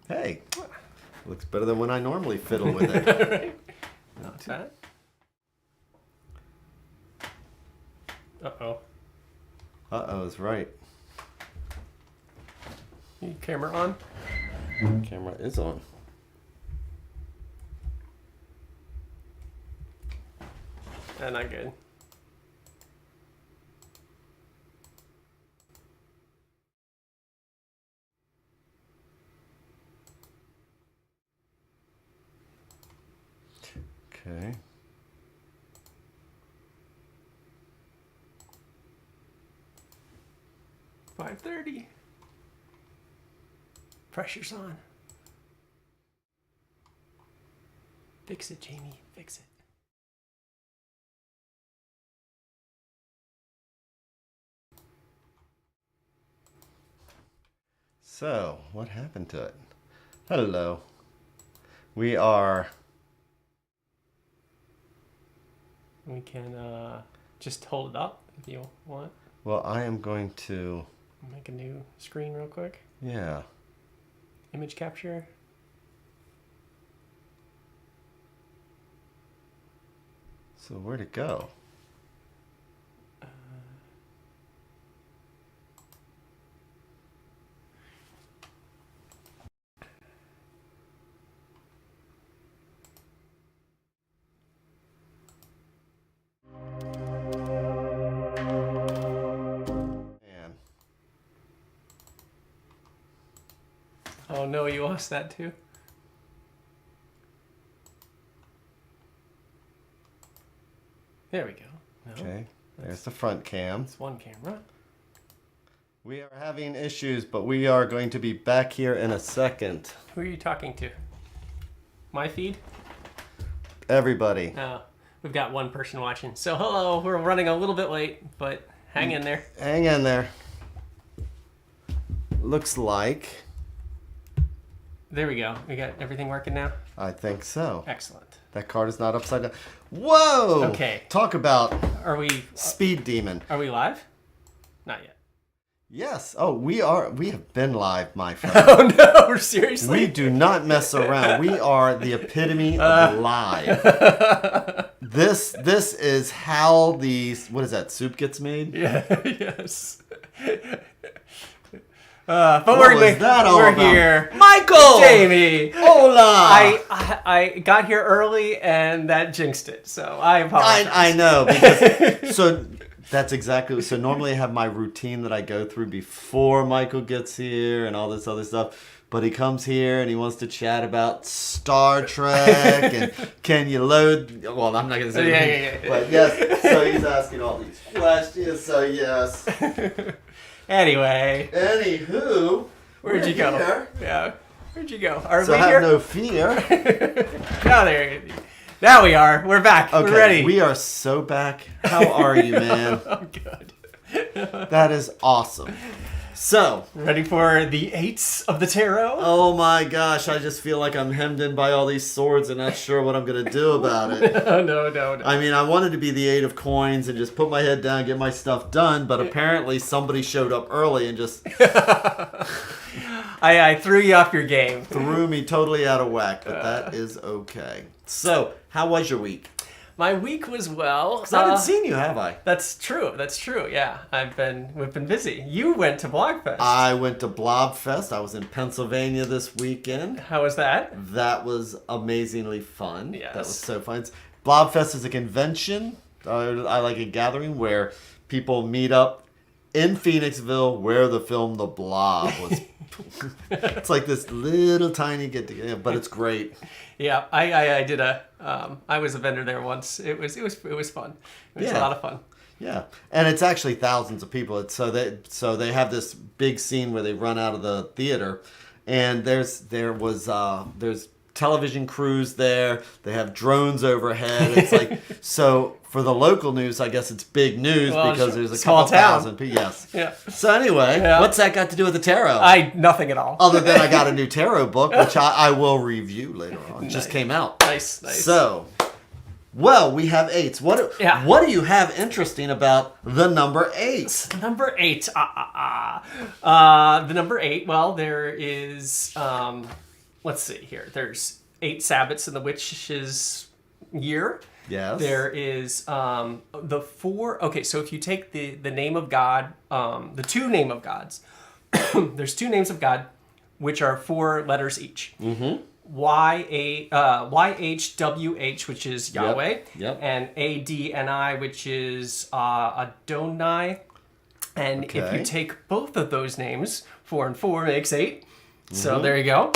Hey, looks better than when I normally fiddle with it. Right? Not bad. Uh-oh. Uh-oh is right. Camera on? Camera is on. Not good. Okay. $5:30. Pressure's on. Fix it, Jamie. Fix it. So, what happened to it? Hello. We can just hold it up if you want. Well, I am going to... Make a new screen real quick. Yeah. Image capture. So, where'd it go? Oh no, you lost that too? There we go. No, Okay, there's the front cam. it's one camera. We are having issues, but we are going to be back here in a second. Who are you talking to? My feed? Everybody. No, we've got one person watching. So hello, we're running a little bit late, but hang in there. Hang in there. Looks like... There we go. We got everything working now? I think so. Excellent. That card is not upside down. Whoa! Okay. Talk about Are we speed demon. live? Not yet. Yes. Oh, we are. We have been live, my friend. Oh no, seriously? We do not mess around. We are the epitome of live. This is how these... What is that? Soup gets made? Yeah, yes. But What we're was that all we're about? here. Michael! Jamie! Hola! I got here early and that jinxed it, so I apologize. I know, because... So... That's exactly... So normally I have my routine that I go through before Michael gets here and all this other stuff. But he comes here and he wants to chat about Star Trek and can you load... Well, I'm not going to say anything. Yeah. But yes, so he's asking all these questions, so yes. Anyway. Anywho... Where'd you go? Here. Yeah. Where'd you go? Are So we have here? no fear. No, there. Now we are. We're back. Okay, We're ready. we are so back. How are you, man? I'm good. That is awesome. So, Ready for the eights of the tarot? oh my gosh, I just feel like I'm hemmed in by all these swords and not sure what I'm going to do about it. No. I mean, I wanted to be the 8 of coins and just put my head down, get my stuff done, but apparently somebody showed up early and just I threw you off your game. threw me totally out of whack, but that is okay. So, how was your week? My week was well. 'Cause I haven't seen you, have I? That's true. Yeah, we've been busy. You went to Blogfest. I went to Blobfest. I was in Pennsylvania this weekend. How was that? That was amazingly fun. Yes. That was so fun. Blobfest is a convention. I like a gathering where people meet up in Phoenixville where the film The Blob was. It's like this little tiny get together, but it's great. Yeah, I did I was a vendor there once. It was fun. It was a lot of fun. Yeah, and it's actually thousands of people. So they have this big scene where they run out of the theater, and there's television crews there. They have drones overhead. It's like so for the local news, I guess it's big news because there's a small couple town. thousand people. Yes. Yeah. So anyway, what's that got to do with the tarot? Nothing at all. Other than I got a new tarot book, which I will review later on. It just came out. Nice. So, well, we have 8s. What do you have interesting about the number 8? Number 8. The number 8. Well, there is let's see here. There's 8 Sabbats in the witch's year. Yes. There is the 4. Okay, so if you take the name of God, the 2 name of gods, there's 2 names of God, which are 4 letters each. Mm-hmm. YHWH, which is Yahweh, Yep. and ADNI, which is Adonai. And if you take both of those names, 4 and 4 makes 8. So there you go.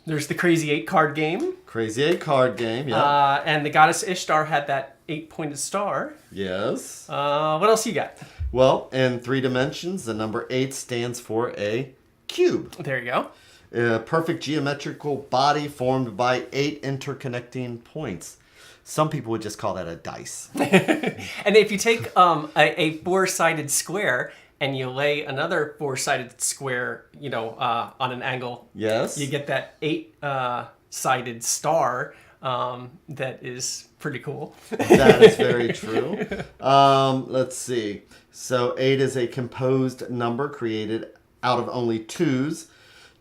There's the Crazy 8 card game. Crazy 8 card game, yeah. And the goddess Ishtar had that 8-pointed star. Yes. What else you got? Well, in 3 dimensions, the number 8 stands for a cube. There you go. A perfect geometrical body formed by 8 interconnecting points. Some people would just call that a dice. And if you take a 4-sided square and you lay another 4-sided square, on an angle, Yes. you get that 8-sided star that is pretty cool. That is very true. Let's see. So 8 is a composed number created out of only 2s.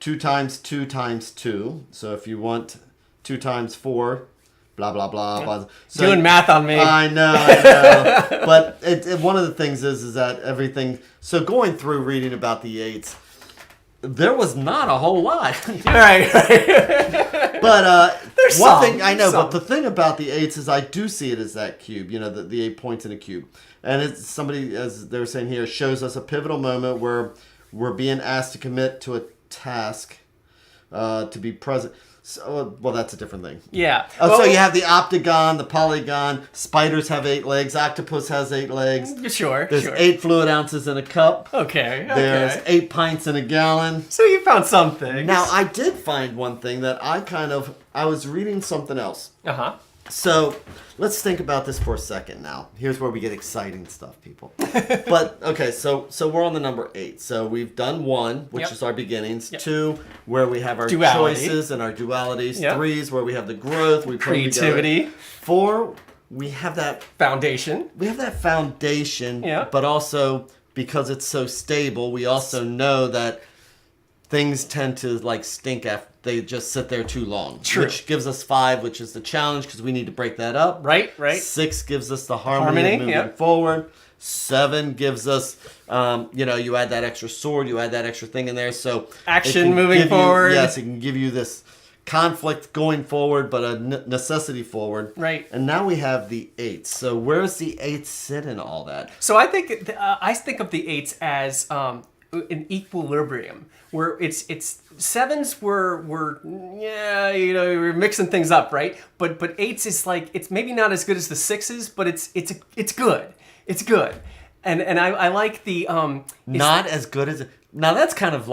2 times 2 times 2. So if you want 2 times 4... blah, blah, blah. Blah. So, doing math on me. I know. But one of the things is that everything... So going through reading about the 8s, there was not a whole lot. Right. But There's one some, thing I know, some. but the thing about the 8s is I do see it as that cube, the 8 points in a cube. And it's somebody, as they were saying here, shows us a pivotal moment where we're being asked to commit to a task, to be present. So, well, that's a different thing. Yeah. So you have the octagon, the polygon. Spiders have 8 legs. Octopus has 8 legs. Sure. There's 8 fluid ounces in a cup. Okay. There's 8 pints in a gallon. So you found some things. Now, I did find one thing that I was reading something else. Uh-huh. So let's think about this for a second now. Here's where we get exciting stuff, people. But, okay, so we're on the number 8. So we've done 1, which is our beginnings. 2, where we have our Duality. choices and our dualities. Yep. 3 is where we have the growth. We put them Creativity. together. 4, we have that Foundation. foundation. Yeah. But also, because it's so stable, we also know that things tend to stink after they just sit there too long. True. Which gives us 5, which is the challenge because we need to break that up. Right. 6 gives us the harmony of moving forward. 7 gives us, you add that extra sword, you add that extra thing in there. So action moving forward. Yes, it can give you this conflict going forward, but a necessity forward. Right. And now we have the 8. So where's the 8 sit in all that? So I think of the 8s as an equilibrium, where it's 7s were you're mixing things up, right? But 8s is it's maybe not as good as the 6s, but it's good. It's good. And I like the not as good as now. That's kind of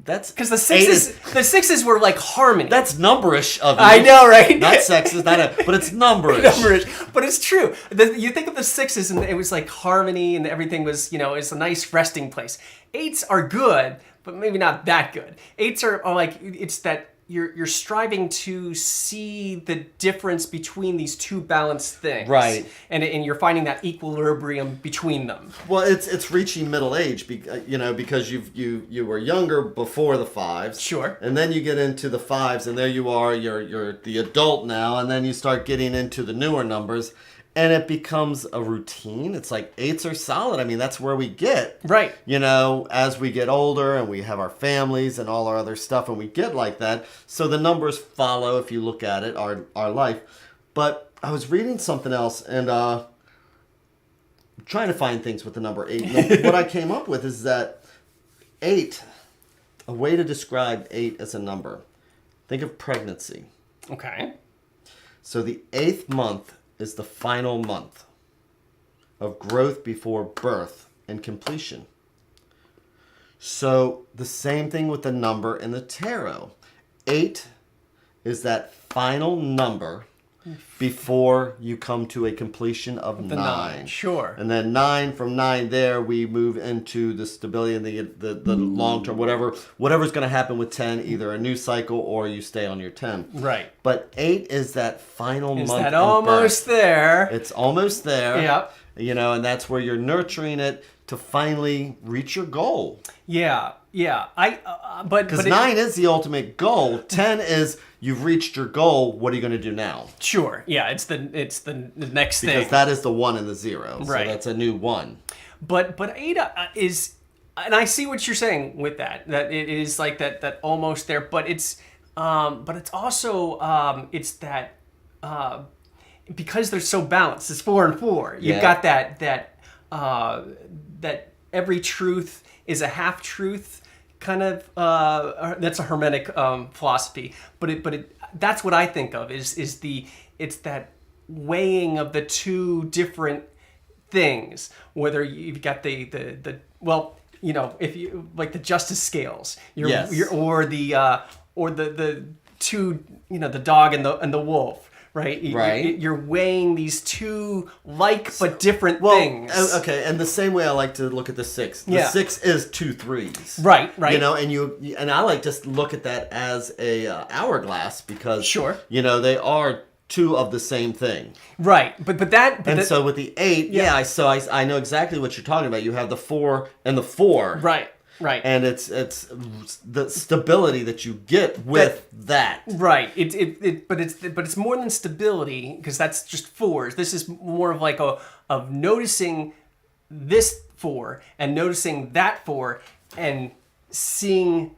that's because the 6s were harmony. That's numberish of you. I know, right? Not sexist, but it's numberish. But it's true. You think of the 6s and it was harmony and everything was it's a nice resting place. 8s are good, but maybe not that good. 8s are it's that you're striving to see the difference between these two balanced things, right? And you're finding that equilibrium between them. Well, it's reaching middle age, because you were younger before the 5s, sure, and then you get into the 5s, and there you are, you're the adult now, and then you start getting into the newer numbers. And it becomes a routine. It's 8s are solid. I mean, that's where we get. Right. As we get older and we have our families and all our other stuff and we get like that. So the numbers follow, if you look at it, our life. But I was reading something else and trying to find things with the number 8. And what I came up with is that 8, a way to describe 8 as a number. Think of pregnancy. Okay. So the 8th month is the final month of growth before birth and completion. So the same thing with the number in the tarot. 8 is that final number before you come to a completion of 9. Sure. And then 9, from 9 there, we move into the stability and the long term, whatever's going to happen with 10, either a new cycle or you stay on your 10. Right. But 8 is that final month. Is that almost there? It's almost there. Yep. And that's where you're nurturing it to finally reach your goal. Yeah. Because 9 is the ultimate goal. 10 is you've reached your goal. What are you going to do now? Sure. Yeah. It's the next thing. Because that is the 1 and the 0. So Right. that's a new 1. But 8 is, and I see what you're saying with that. That it is like that almost there. But it's also it's that because they're so balanced. It's 4 and 4. You've got that every truth is a half truth kind of. That's a Hermetic philosophy. But that's what I think of it's that weighing of the two different things. Whether you've got the well, you know, if you like the justice scales, or the two, you know, the dog and the wolf. Right. You're weighing these two but different things. Okay, and the same way I like to look at the 6. The 6 is 2 3s. Right. You know, and I like to look at that as a hourglass because you know they are 2 of the same thing. Right. So with the 8, I know exactly what you're talking about. You have the 4 and the 4. Right. Right. And it's the stability that you get with that. Right. But it's more than stability because that's just 4s. This is more of like of noticing this 4 and noticing that 4 and seeing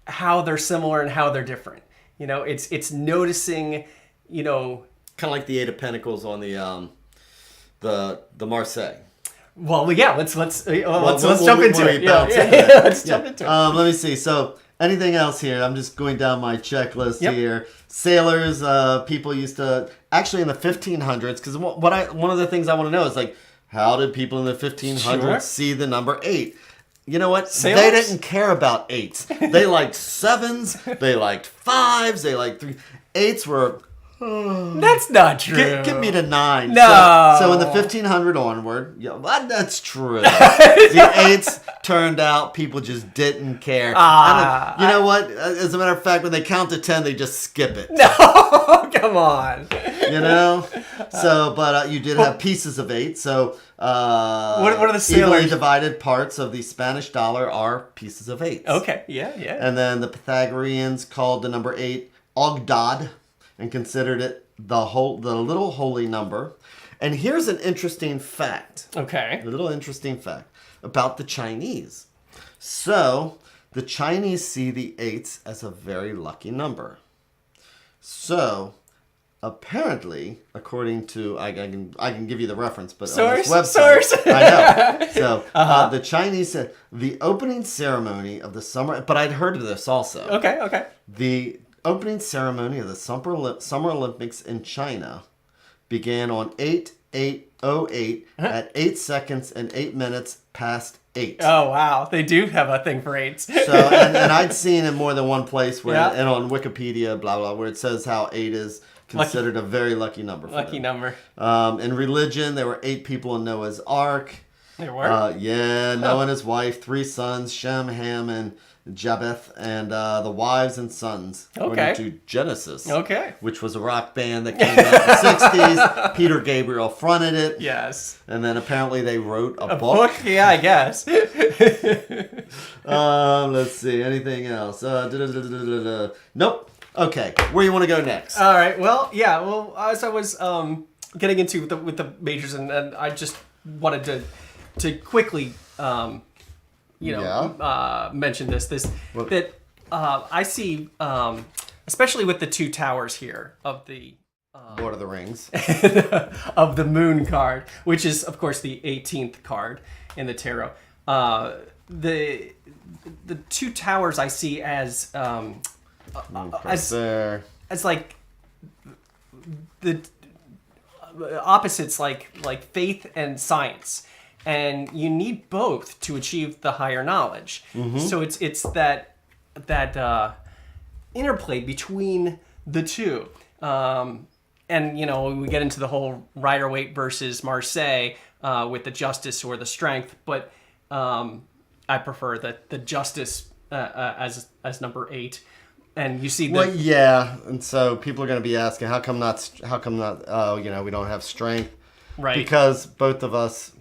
how they're similar and how they're different. You know, it's noticing, you know, kind of like the 8 of Pentacles on the Marseille. Well, yeah. Let's jump into it. Let's jump into it. Let me see. So, anything else here? I'm just going down my checklist here. Sailors, people used to actually in the 1500s. Because one of the things I want to know is like, how did people in the 1500s see the number 8? You know what? Sailors? They didn't care about 8s. They liked 7s. They liked 5s. They liked 3. 8s were. That's not true. Get me to 9. No. So in the 1500 onward, that's true. The 8s turned out people just didn't care. You know what? As a matter of fact, when they count to 10, they just skip it. No, come on. You know. So, but you did have pieces of 8. So what are the sailors? Evenly divided parts of the Spanish dollar are pieces of 8s. Okay. Yeah. And then the Pythagoreans called the number 8 Ogdad, and considered it the little holy number. And here's an interesting fact. Okay. A little interesting fact about the Chinese. So, the Chinese see the 8s as a very lucky number. So, apparently, according to I can give you the reference, but source. on this website, I know. So, the Chinese said the opening ceremony of the summer. But I'd heard of this also. Okay. The opening ceremony of the Summer Olympics in China began on 8/8/08 at 8 seconds and 8 minutes past 8. Oh wow, they do have a thing for 8s. So and I'd seen in more than one place where and on Wikipedia blah blah where it says how 8 is considered a very lucky number. Number. In religion, there were 8 people in Noah's Ark. There were. Noah and his wife, 3 sons, Shem, Ham, and Japheth, and the wives and sons, according to Genesis. Okay. Which was a rock band that came out in the 60s. Peter Gabriel fronted it. Yes. And then apparently they wrote a book. Yeah, I guess. Let's see. Anything else? Nope. Okay. Where you want to go next? All right. Well, yeah. Well, as I was getting into with the majors, and I just wanted to quickly mention that I see, especially with the 2 towers here of the Lord of the Rings of the Moon card, which is of course the 18th card in the tarot. The 2 towers I see as like the opposites, like faith and science. And you need both to achieve the higher knowledge. Mm-hmm. So it's that interplay between the two. And, you know, we get into the whole Rider-Waite versus Marseille with the justice or the strength. But I prefer the justice as number 8. And you see and so people are going to be asking, how come not, we don't have strength? Right. Because both of us...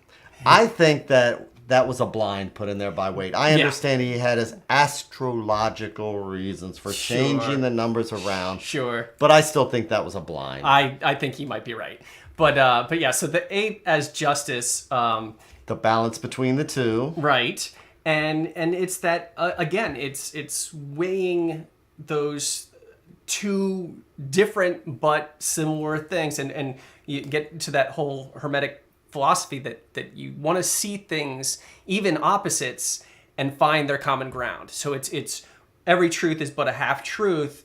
I think that was a blind put in there by Wade. I understand he had his astrological reasons for changing the numbers around. Sure. But I still think that was a blind. I think he might be right. But yeah, so the 8 as justice. The balance between the two. Right. And it's that, again, it's weighing those two different but similar things. And you get to that whole Hermetic philosophy that you want to see things, even opposites, and find their common ground. So it's every truth is but a half truth.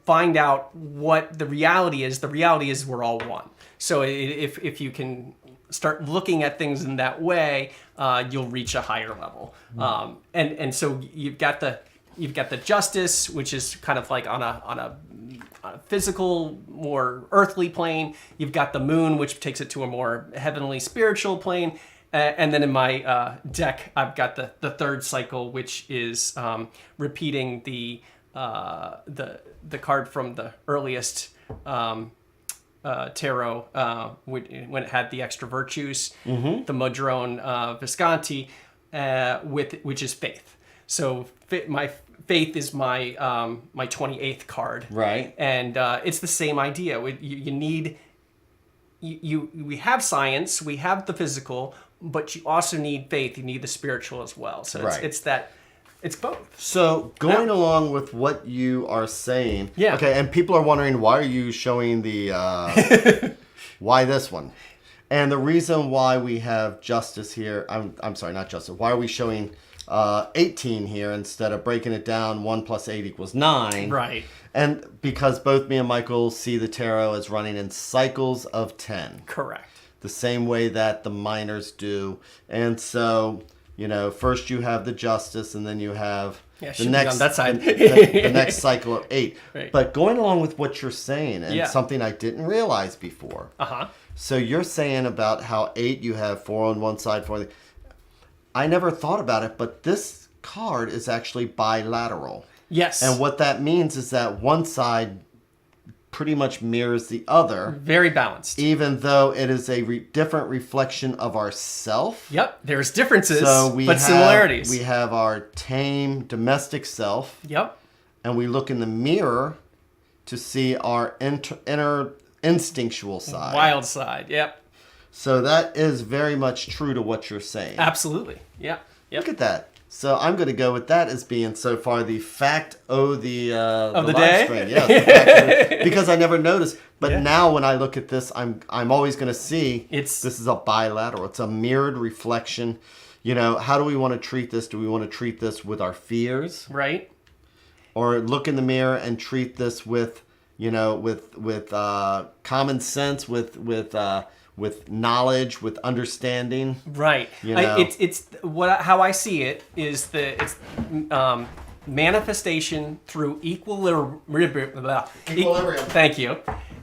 Find out what the reality is. The reality is we're all one. So if you can start looking at things in that way, you'll reach a higher level. And so you've got the justice, which is kind of like on a physical, more earthly plane. You've got the moon, which takes it to a more heavenly, spiritual plane. And then in my deck, I've got the third cycle, which is repeating the card from the earliest tarot, when it had the extra virtues, the Madrone Visconti, which is faith. So my faith is my 28th card, right? And it's the same idea. You need we have science, we have the physical, but you also need faith. You need the spiritual as well. So it's that. It's both. So going along with what you are saying, okay, and people are wondering, why are you showing the why this one? And the reason why we have justice here, I'm sorry, not justice. Why are we showing 18 here instead of breaking it down? 1 + 8 = 9. Right. And because both me and Michael see the tarot as running in cycles of 10. Correct. The same way that the minors do. And so, first you have the justice, and then you have the next on that side. the next cycle of 8. Right. But going along with what you're saying, and something I didn't realize before. So you're saying about how 8 you have 4 on one side, 4 on the. I never thought about it, but this card is actually bilateral. Yes. And what that means is that one side pretty much mirrors the other. Very balanced. Even though it is a different reflection of ourself. Yep, there's differences, but similarities. We have our tame domestic self. Yep. And we look in the mirror to see our inner instinctual side. Wild side, yep. So that is very much true to what you're saying. Absolutely, yeah. Yep. Look at that. So I'm going to go with that as being so far the fact of the day. Stream. Yes, because I never noticed. But now when I look at this, I'm always going to see this is a bilateral. It's a mirrored reflection. How do we want to treat this? Do we want to treat this with our fears, right? Or look in the mirror and treat this with with common sense, with knowledge, with understanding, right? It's how I see it is it's manifestation through equilibrium. Thank you,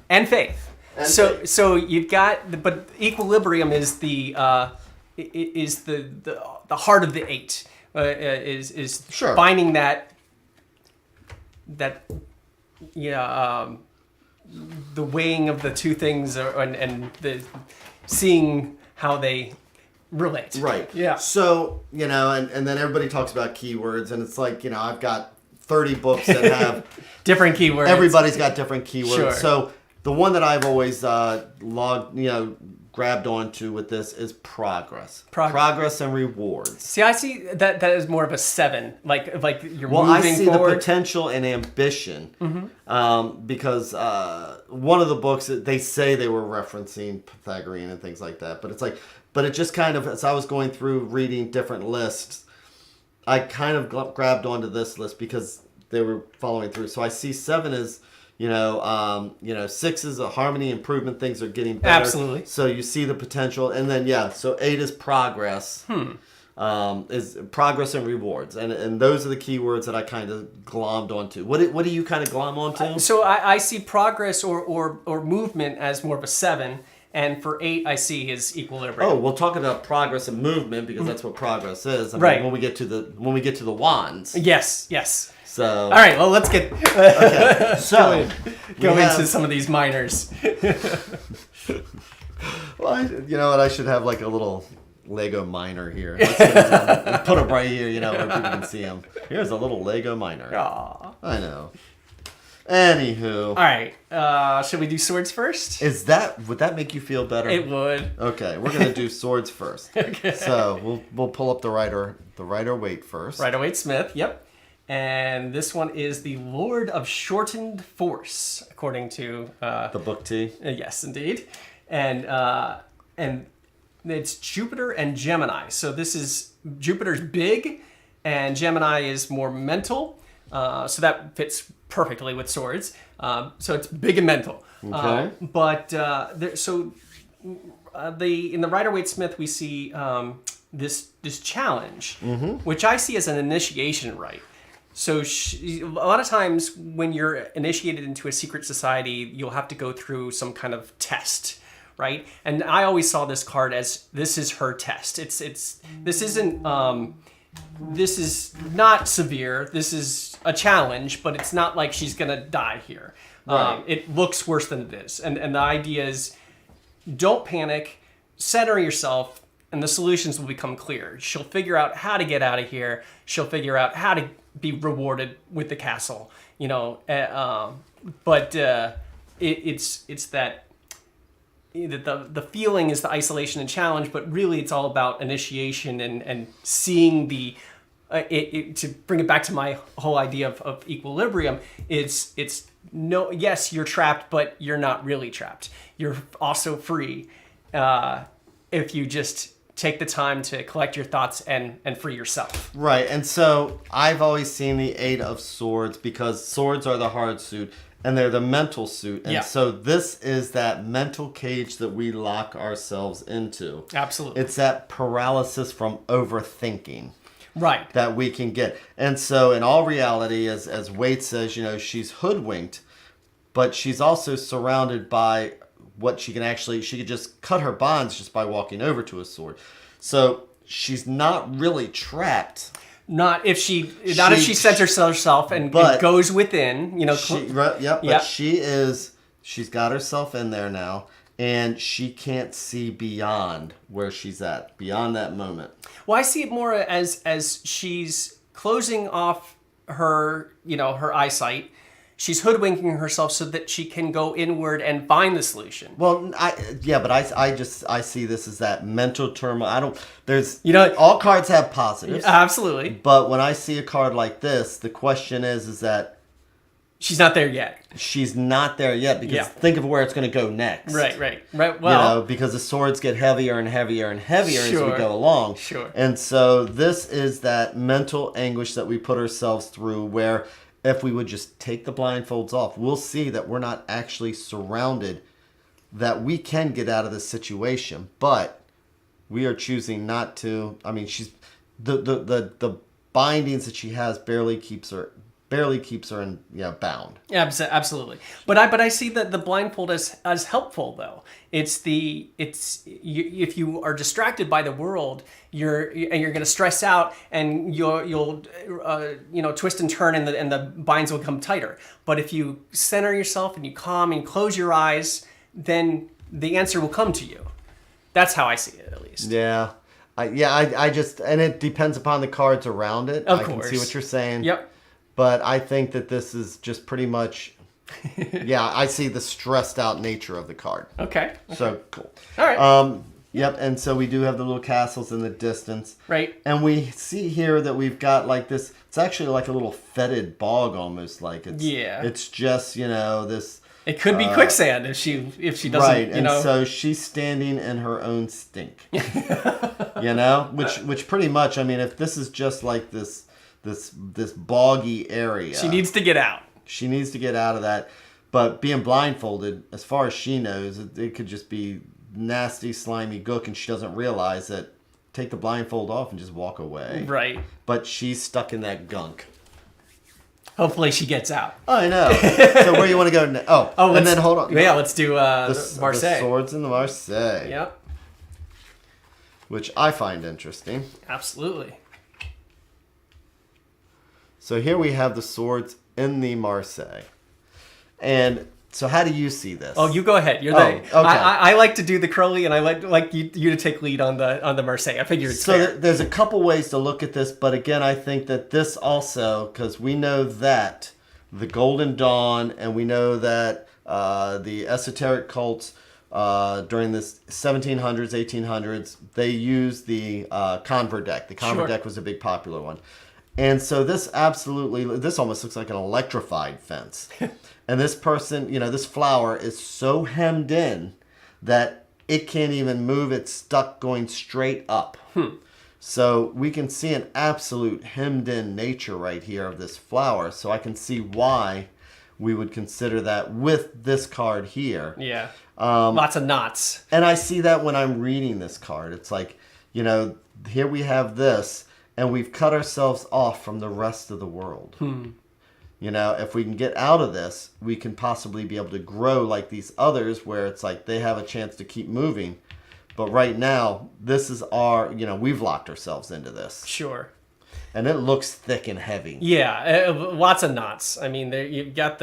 and faith. So you've got, but equilibrium is the heart of the 8. Is finding that the weighing of the two things and the seeing how they relate. Right. Yeah. So, and then everybody talks about keywords, and it's like, I've got 30 books that have different keywords. Everybody's got different keywords. Sure. So the one that I've always grabbed onto with this is progress. Progress and rewards. See, I see that is more of a 7. Like you're moving forward. Well, I see the potential and ambition. Because one of the books, they say they were referencing Pythagorean and things like that. But it's like, but it just kind of, as I was going through reading different lists, I kind of grabbed onto this list because they were following through. So I see 7 as 6 is a harmony, improvement, things are getting better. Absolutely. So you see the potential, and then so 8 is progress. Is progress and rewards, and those are the keywords that I kind of glommed onto. What do you kind of glom onto? So I see progress or movement as more of a 7, and for 8 I see his equilibrium. Oh, we'll talk about progress and movement because that's what progress is. Right. When we get to the wands. Yes. So. All right. Well, let's get So go into some of these minors. Well, you know what? I should have like a little Lego miner here. Let's get him, put him right here, where people can see him. Here's a little Lego miner. Aww. I know. Anywho. All right. Should we do swords first? Would that make you feel better? It would. Okay, we're gonna do swords first. Okay. So we'll pull up the Rider-Waite first. Rider-Waite Smith. Yep. And this one is the Lord of Shortened Force, according to the book T. Yes, indeed. And it's Jupiter and Gemini. So this is Jupiter's big, and Gemini is more mental. So that fits perfectly with swords. So it's big and mental. Okay. In the Rider-Waite Smith we see this challenge, which I see as an initiation rite. So a lot of times when you're initiated into a secret society, you'll have to go through some kind of test, right? And I always saw this card as this is her test. This is not severe. This is a challenge, but it's not like she's gonna die here. Right. It looks worse than it is, and the idea is, don't panic, center yourself, and the solutions will become clear. She'll figure out how to get out of here. She'll figure out how to be rewarded with the castle, but it's that the feeling is the isolation and challenge, but really it's all about initiation and seeing to bring it back to my whole idea of equilibrium. Yes, you're trapped, but you're not really trapped. You're also free if you just take the time to collect your thoughts and free yourself. Right, and so I've always seen the Eight of Swords because swords are the hard suit and they're the mental suit. And so this is that mental cage that we lock ourselves into. Absolutely. It's that paralysis from overthinking. Right. That we can get. And so in all reality, as Waite says, she's hoodwinked, but she's also surrounded by what she could just cut her bonds just by walking over to a sword. So she's not really trapped. Not if she centers herself and goes within, But she's got herself in there now, and she can't see beyond where she's at, beyond that moment. Well, I see it more as she's closing off her eyesight. She's hoodwinking herself so that she can go inward and find the solution. Well, I see this as that mental turmoil. All all cards have positives. Absolutely. But when I see a card like this, the question is that she's not there yet. She's not there yet because think of where it's going to go next. Right. Well, because the swords get heavier and heavier and heavier as we go along. Sure. And so this is that mental anguish that we put ourselves through where if we would just take the blindfolds off, we'll see that we're not actually surrounded, that we can get out of this situation, but we are choosing not to. I mean, she's the bindings that she has barely keeps her in bound. Yeah, absolutely. But I see that the blindfold as helpful though. If you are distracted by the world, you're going to stress out and you'll twist and turn and the binds will become tighter. But if you center yourself and you calm and close your eyes, then the answer will come to you. That's how I see it, at least. Yeah. I just, and it depends upon the cards around it. Of I course. can see what you're saying. Yep. But I think that this is just pretty much, I see the stressed out nature of the card. Okay. So cool. All right. Yep. And so we do have the little castles in the distance. Right. And we see here that we've got like this. It's actually like a little fetid bog, almost like it's. Yeah. It's just this. It could be quicksand if she doesn't. Right. And so she's standing in her own stink. Which pretty much, I mean, if this is just like this boggy area. She needs to get out. She needs to get out of that. But being blindfolded, as far as she knows, it could just be nasty, slimy gook, and she doesn't realize that. Take the blindfold off and just walk away. Right. But she's stuck in that gunk. Hopefully she gets out. Oh, I know. So where do you want to go next? Oh, and then hold on. Yeah, let's do Marseille. The swords in the Marseille. Yep. Which I find interesting. Absolutely. So here we have the swords in the Marseille. And So how do you see this? Oh, you go ahead. You're okay. I like to do the Crowley, and I like you to take lead on the Marseille. I figured it's fair. There's a couple ways to look at this, but again, I think that this also, because we know that the Golden Dawn, and we know that the esoteric cults during the 1700s, 1800s, they used the convert deck. The convert deck was a big popular one. And so this almost looks like an electrified fence. And this person, this flower is so hemmed in that it can't even move. It's stuck going straight up. So we can see an absolute hemmed in nature right here of this flower. So I can see why we would consider that with this card here. Yeah. Lots of knots. And I see that when I'm reading this card. It's like, here we have this, and we've cut ourselves off from the rest of the world. If we can get out of this, we can possibly be able to grow like these others where it's like they have a chance to keep moving. But right now, this is we've locked ourselves into this. Sure. And it looks thick and heavy. Yeah, lots of knots. I mean, you've got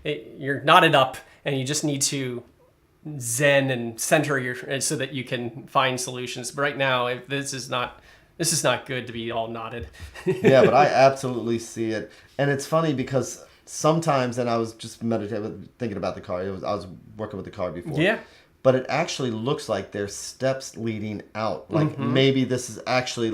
you're knotted up, and you just need to zen and center so that you can find solutions. But right now, this is not good to be all knotted. Yeah, but I absolutely see it. And it's funny because sometimes, and I was just thinking about the card. I was working with the card before. Yeah. But it actually looks like there's steps leading out. Like maybe this is actually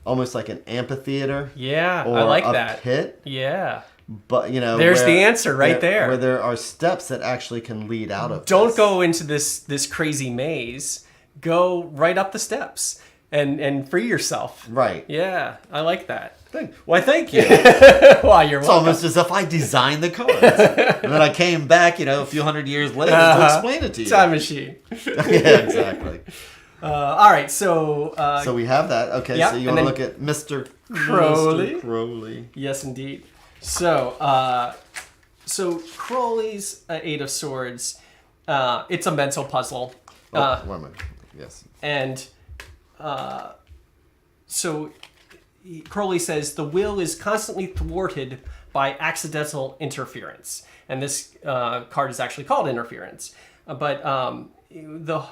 almost like an amphitheater. Yeah, or I like a that. Pit. Yeah. But there's the answer right there. Where there are steps that actually can lead out of. Don't go into this crazy maze. Go right up the steps and free yourself. Right. Yeah, I like that. Why, thank you. Well, you're welcome. It's almost as if I designed the cards. And then I came back, a few hundred years later to explain it to you. Time machine. Yeah, exactly. All right, so... so we have that. Okay, so you want to look at Mr. Crowley. Mr. Crowley. Yes, indeed. So Crowley's Eight of Swords, it's a mental puzzle. One minute. Yes. And so Crowley says the will is constantly thwarted by accidental interference. And this card is actually called interference. But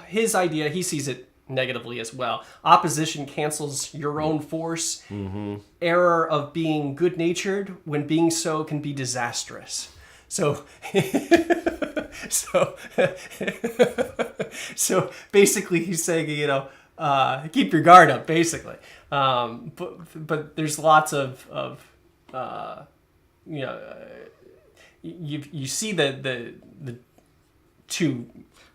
his idea, he sees it negatively as well. Opposition cancels your own force. Error of being good-natured when being so can be disastrous. So so basically he's saying, keep your guard up, basically. But there's lots of you see the two.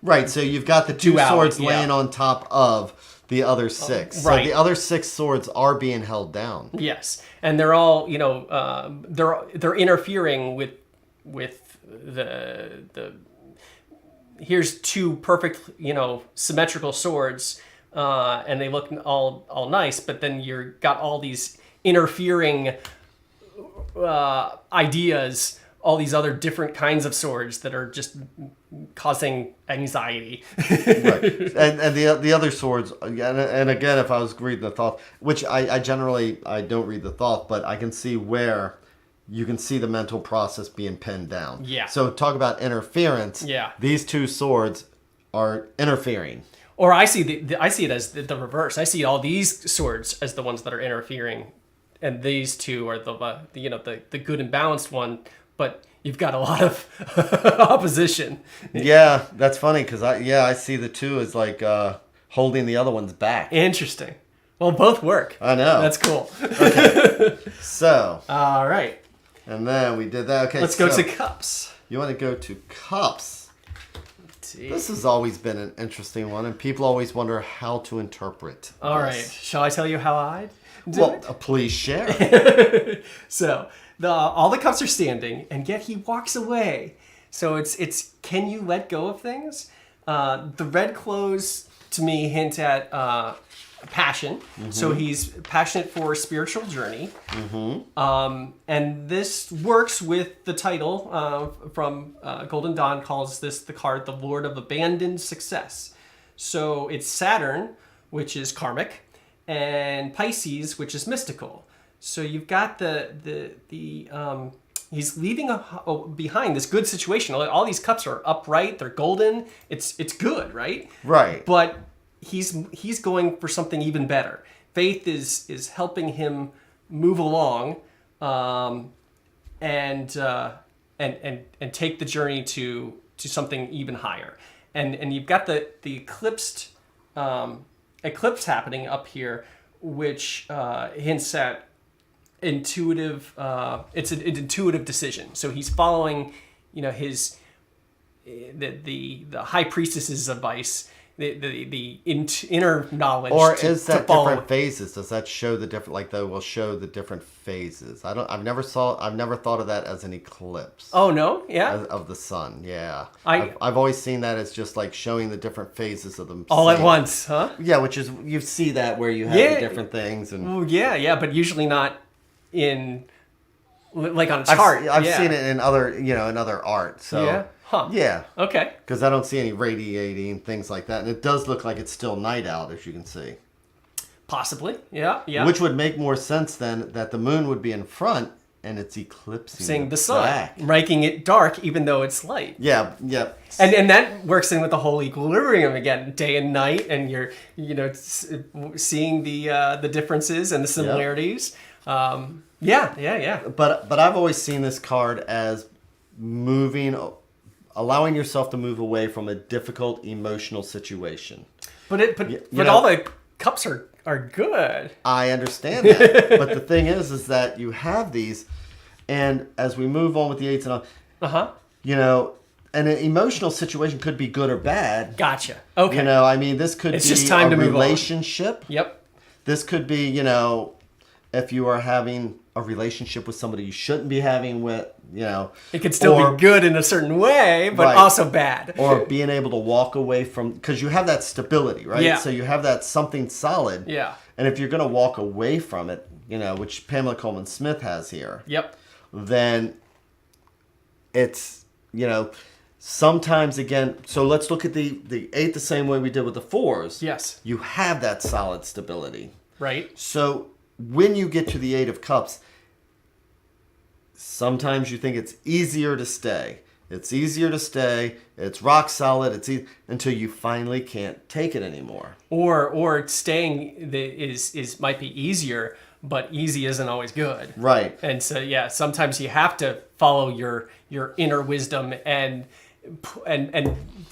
Right, so you've got the two swords laying on top of the other six. Right. So the other six swords are being held down. Yes, and they're all they're interfering with the. Here's two perfect symmetrical swords, and they look all nice, but then you've got all these interfering ideas. All these other different kinds of swords that are just causing anxiety. Right. And the other swords, and again, if I was reading the thought, which I generally don't read the thought, but I can see where you can see the mental process being pinned down. Yeah. So talk about interference. Yeah. These two swords are interfering. Or I see it as the reverse. I see all these swords as the ones that are interfering, and these two are the good and balanced one. But you've got a lot of opposition. Yeah, that's funny because I see the two as like holding the other ones back. Interesting. Well, both work. I know. That's cool. Okay. So. All right. And then we did that. Okay. Let's go to cups. You want to go to cups? Let's see. This has always been an interesting one, and people always wonder how to interpret. All right. Shall I tell you how I do it? Please share. So. All the cups are standing, and yet he walks away. So it's can you let go of things? The red clothes to me hint at passion. So he's passionate for a spiritual journey. And this works with the title from Golden Dawn calls this the card the Lord of Abandoned Success. So it's Saturn, which is karmic, and Pisces, which is mystical. So you've got the he's leaving behind this good situation. All these cups are upright, they're golden. It's good, right? Right. But he's going for something even better. Faith is helping him move along, and take the journey to something even higher. And you've got the eclipse happening up here, which hints at intuitive. It's an intuitive decision. So he's following, his the high priestess's advice. The inner knowledge, or is that follow. Different phases? Does that show the different? Like they will show the different phases. I've never thought of that as an eclipse. Oh no, yeah, of the sun. Yeah, I've always seen that as just like showing the different phases of them all at once, huh? Yeah, which is you see that where you have the different things and. Well, yeah, but usually not in like on a chart. I've seen it in other art. So. Yeah. Huh. Yeah. Okay. Because I don't see any radiating, things like that. And it does look like it's still night out, as you can see. Possibly. Yeah. Which would make more sense then that the moon would be in front and it's eclipsing the sun, back. making it dark even though it's light. Yeah. And that works in with the whole equilibrium again, day and night, and you're seeing the differences and the similarities. Yeah. But I've always seen this card as allowing yourself to move away from a difficult emotional situation. But all the cups are good. I understand that. But the thing is that you have these, and as we move on with the eights and all, and an emotional situation could be good or bad. Gotcha. Okay. This could it's be just time a to move relationship. On. Yep. This could be, if you are having a relationship with somebody you shouldn't be having with, It could still be good in a certain way, but also bad. Or being able to walk away from, because you have that stability, right? Yeah. So you have that something solid. Yeah. And if you're going to walk away from it, which Pamela Coleman Smith has here. Yep. Then it's, sometimes again, so let's look at the 8 the same way we did with the 4s. Yes. You have that solid stability. Right. So when you get to the 8 of Cups, sometimes you think it's easier to stay. It's easier to stay. It's rock solid. Until you finally can't take it anymore. Or staying is might be easier, but easy isn't always good. Right. And so sometimes you have to follow your inner wisdom and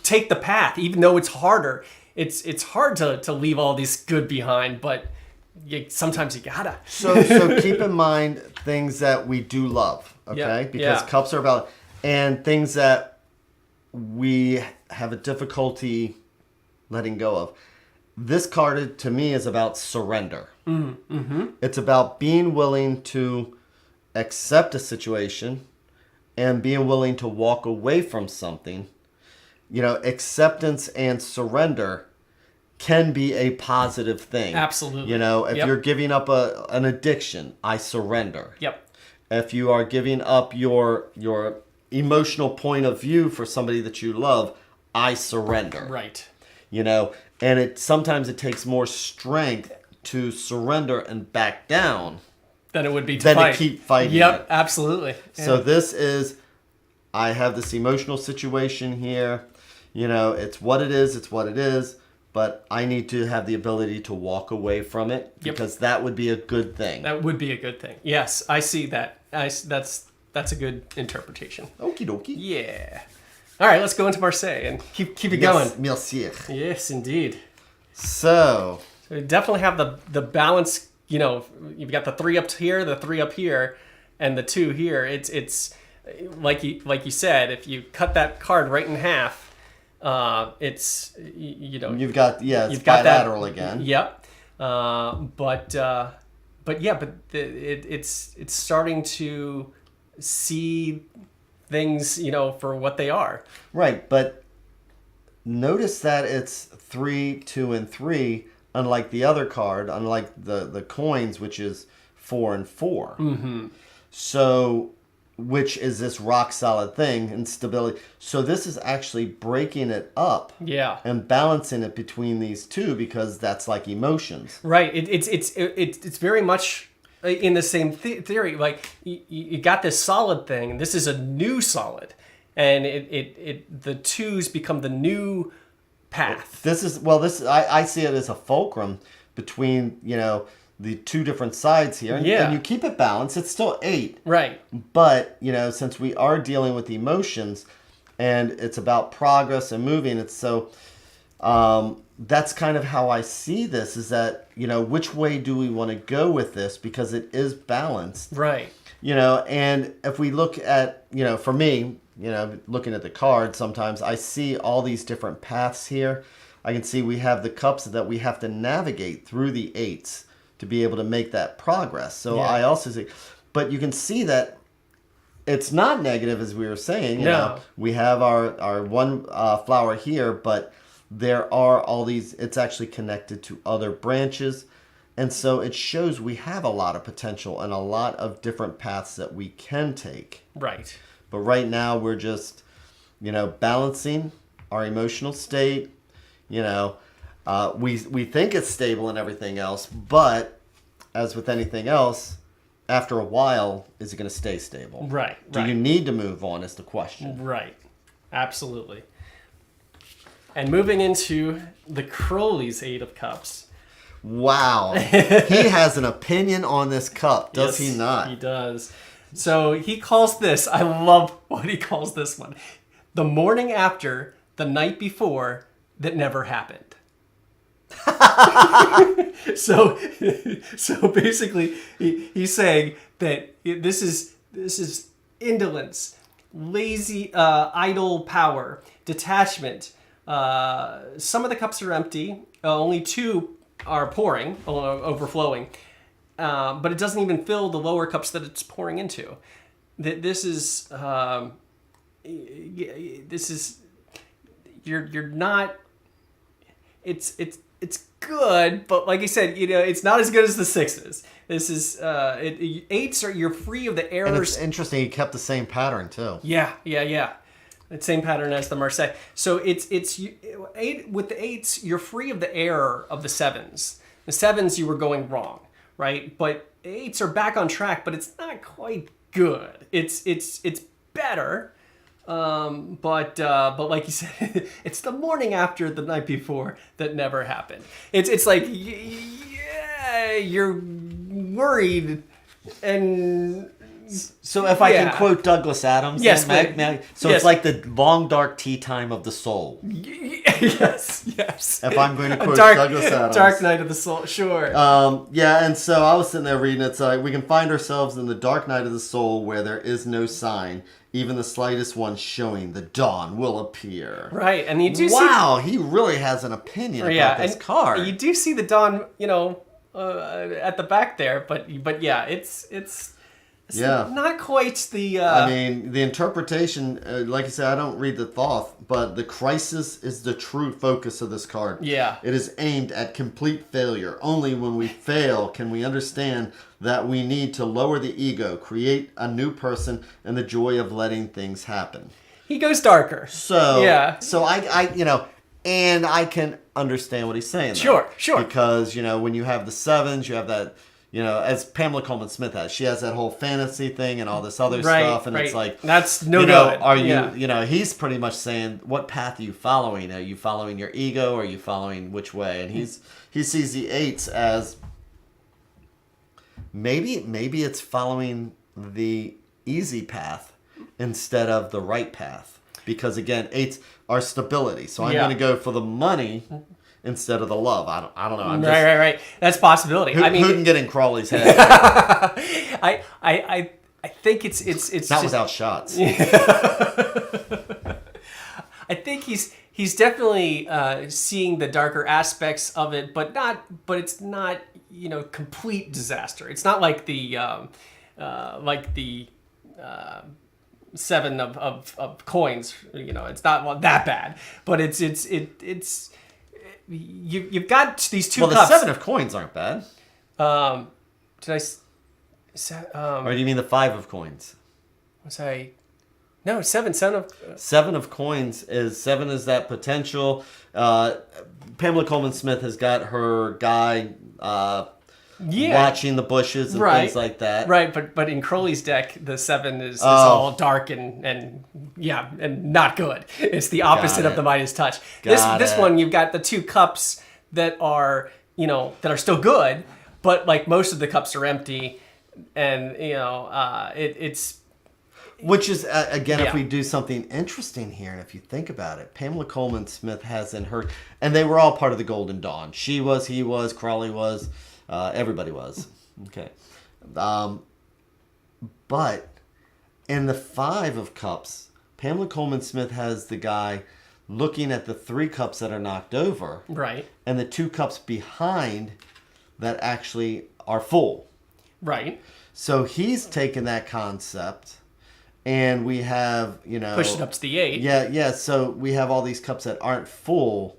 take the path, even though it's harder. It's hard to leave all this good behind, but sometimes you gotta. So keep in mind things that we do love, okay? Yeah. Because cups are about, and things that we have a difficulty letting go of. This card to me is about surrender. Mm-hmm. It's about being willing to accept a situation and being willing to walk away from something. Acceptance and surrender can be a positive thing. Absolutely. If you're giving up an addiction, I surrender. Yep. If you are giving up your emotional point of view for somebody that you love, I surrender. Right. And sometimes it takes more strength to surrender and back down than it would be to fight. keep fighting. Yep, it. absolutely. Yeah. So this is, I have this emotional situation here. It's what it is. It's what it is. But I need to have the ability to walk away from it because that would be a good thing. That would be a good thing. Yes, I see that. That's a good interpretation. Okie dokie. Yeah. All right, let's go into Marseille and keep it going. Merci. Yes, indeed. So we definitely have the balance. You've got the 3 up here, the 3 up here, and the 2 here. It's like you said. If you cut that card right in half. It's you've got you've got bilateral that, again. Yep. It's starting to see things for what they are. Right, but notice that it's 3, 2, and 3, unlike the other card, unlike the coins, which is 4 and 4. Mm-hmm. So. Which is this rock solid thing and stability. So this is actually breaking it up, and balancing it between these two because that's like emotions, right? It's very much in the same theory. Like you got this solid thing, and this is a new solid, and the twos become the new path. I see it as a fulcrum between the two different sides here, and you keep it balanced. It's still 8, right? But since we are dealing with emotions, and it's about progress and moving, it's so. That's kind of how I see this, is that, which way do we want to go with this? Because it is balanced. Right. And if we look at, for me, looking at the card, sometimes I see all these different paths here. I can see we have the cups that we have to navigate through the 8s to be able to make that progress. So I also see, but you can see that it's not negative, as we were saying. No. We have our one flower here, but there are all these, it's actually connected to other branches. And so it shows we have a lot of potential and a lot of different paths that we can take. Right. But right now we're just, balancing our emotional state. We think it's stable and everything else, but as with anything else, after a while, is it going to stay stable? Right. Do you need to move on is the question. Right. Absolutely. And moving into the Crowley's 8 of Cups. Wow. He has an opinion on this cup, does he not? He does. So he calls this, I love what he calls this one, the morning after, the night before, that never happened. So basically, he's saying that this is indolence, lazy, idle power, detachment. Some of the cups are empty. Only 2 are pouring, overflowing. But it doesn't even fill the lower cups that it's pouring into. This is you're not. It's good, but like I said, it's not as good as the 6s. This is 8s are, you're free of the errors. And it's interesting. He kept the same pattern too. Yeah. The same pattern as the Marseille. So it's 8 with the 8s. You're free of the error of the 7s. The 7s you were going wrong, right? But 8s are back on track, but it's not quite good. It's better, but like you said, it's the morning after, the night before, that never happened. It's like you're worried and. So if I can quote Douglas Adams, yes, it's like the long dark tea time of the soul. Yes. If I'm going to quote Douglas Adams, dark night of the soul, sure. And so I was sitting there reading it. So we can find ourselves in the dark night of the soul, where there is no sign, even the slightest one showing. The dawn will appear. Right, and you do. Wow, he really has an opinion about this card. You do see the dawn, at the back there, but yeah, it's not quite the... the interpretation, like I said, I don't read the thought, but the crisis is the true focus of this card. Yeah. It is aimed at complete failure. Only when we fail can we understand that we need to lower the ego, create a new person, and the joy of letting things happen. He goes darker. So, and I can understand what he's saying. Sure. Because, when you have the 7s, you have that... as Pamela Coleman Smith has, she has that whole fantasy thing and all this other stuff, and it's like, that's no good. Are you, he's pretty much saying, what path are you following? Are you following your ego, or are you following which way? And he sees the 8s as maybe it's following the easy path instead of the right path, because again, 8s are stability. So I'm going to go for the money instead of the love. I don't know. Right. That's a possibility. Who can get in Crowley's head? I think it's not just, without shots. I think he's definitely seeing the darker aspects of it, but it's not complete disaster. It's not like the 7 of coins. It's not that bad, but it's you've got these 2 cups. Well, the 7 of coins aren't bad. Did I? Or do you mean the 5 of coins? Was I? No, 7 of... 7 of coins is... 7 is that potential. Pamela Coleman Smith has got her guy watching the bushes and things like that. Right, but in Crowley's deck, the 7 is all dark and not good. It's the opposite of the Midas touch. This one, you've got the 2 cups that are that are still good, but like most of the cups are empty, and it's. Which is, again, if we do something interesting here, and if you think about it, Pamela Coleman Smith has in her, and they were all part of the Golden Dawn. She was, he was, Crowley was, everybody was. Okay. But in the 5 of Cups, Pamela Coleman Smith has the guy looking at the 3 cups that are knocked over. Right. And the 2 cups behind that actually are full. Right. So he's taken that concept. And we have, push it up to the 8. Yeah. So we have all these cups that aren't full,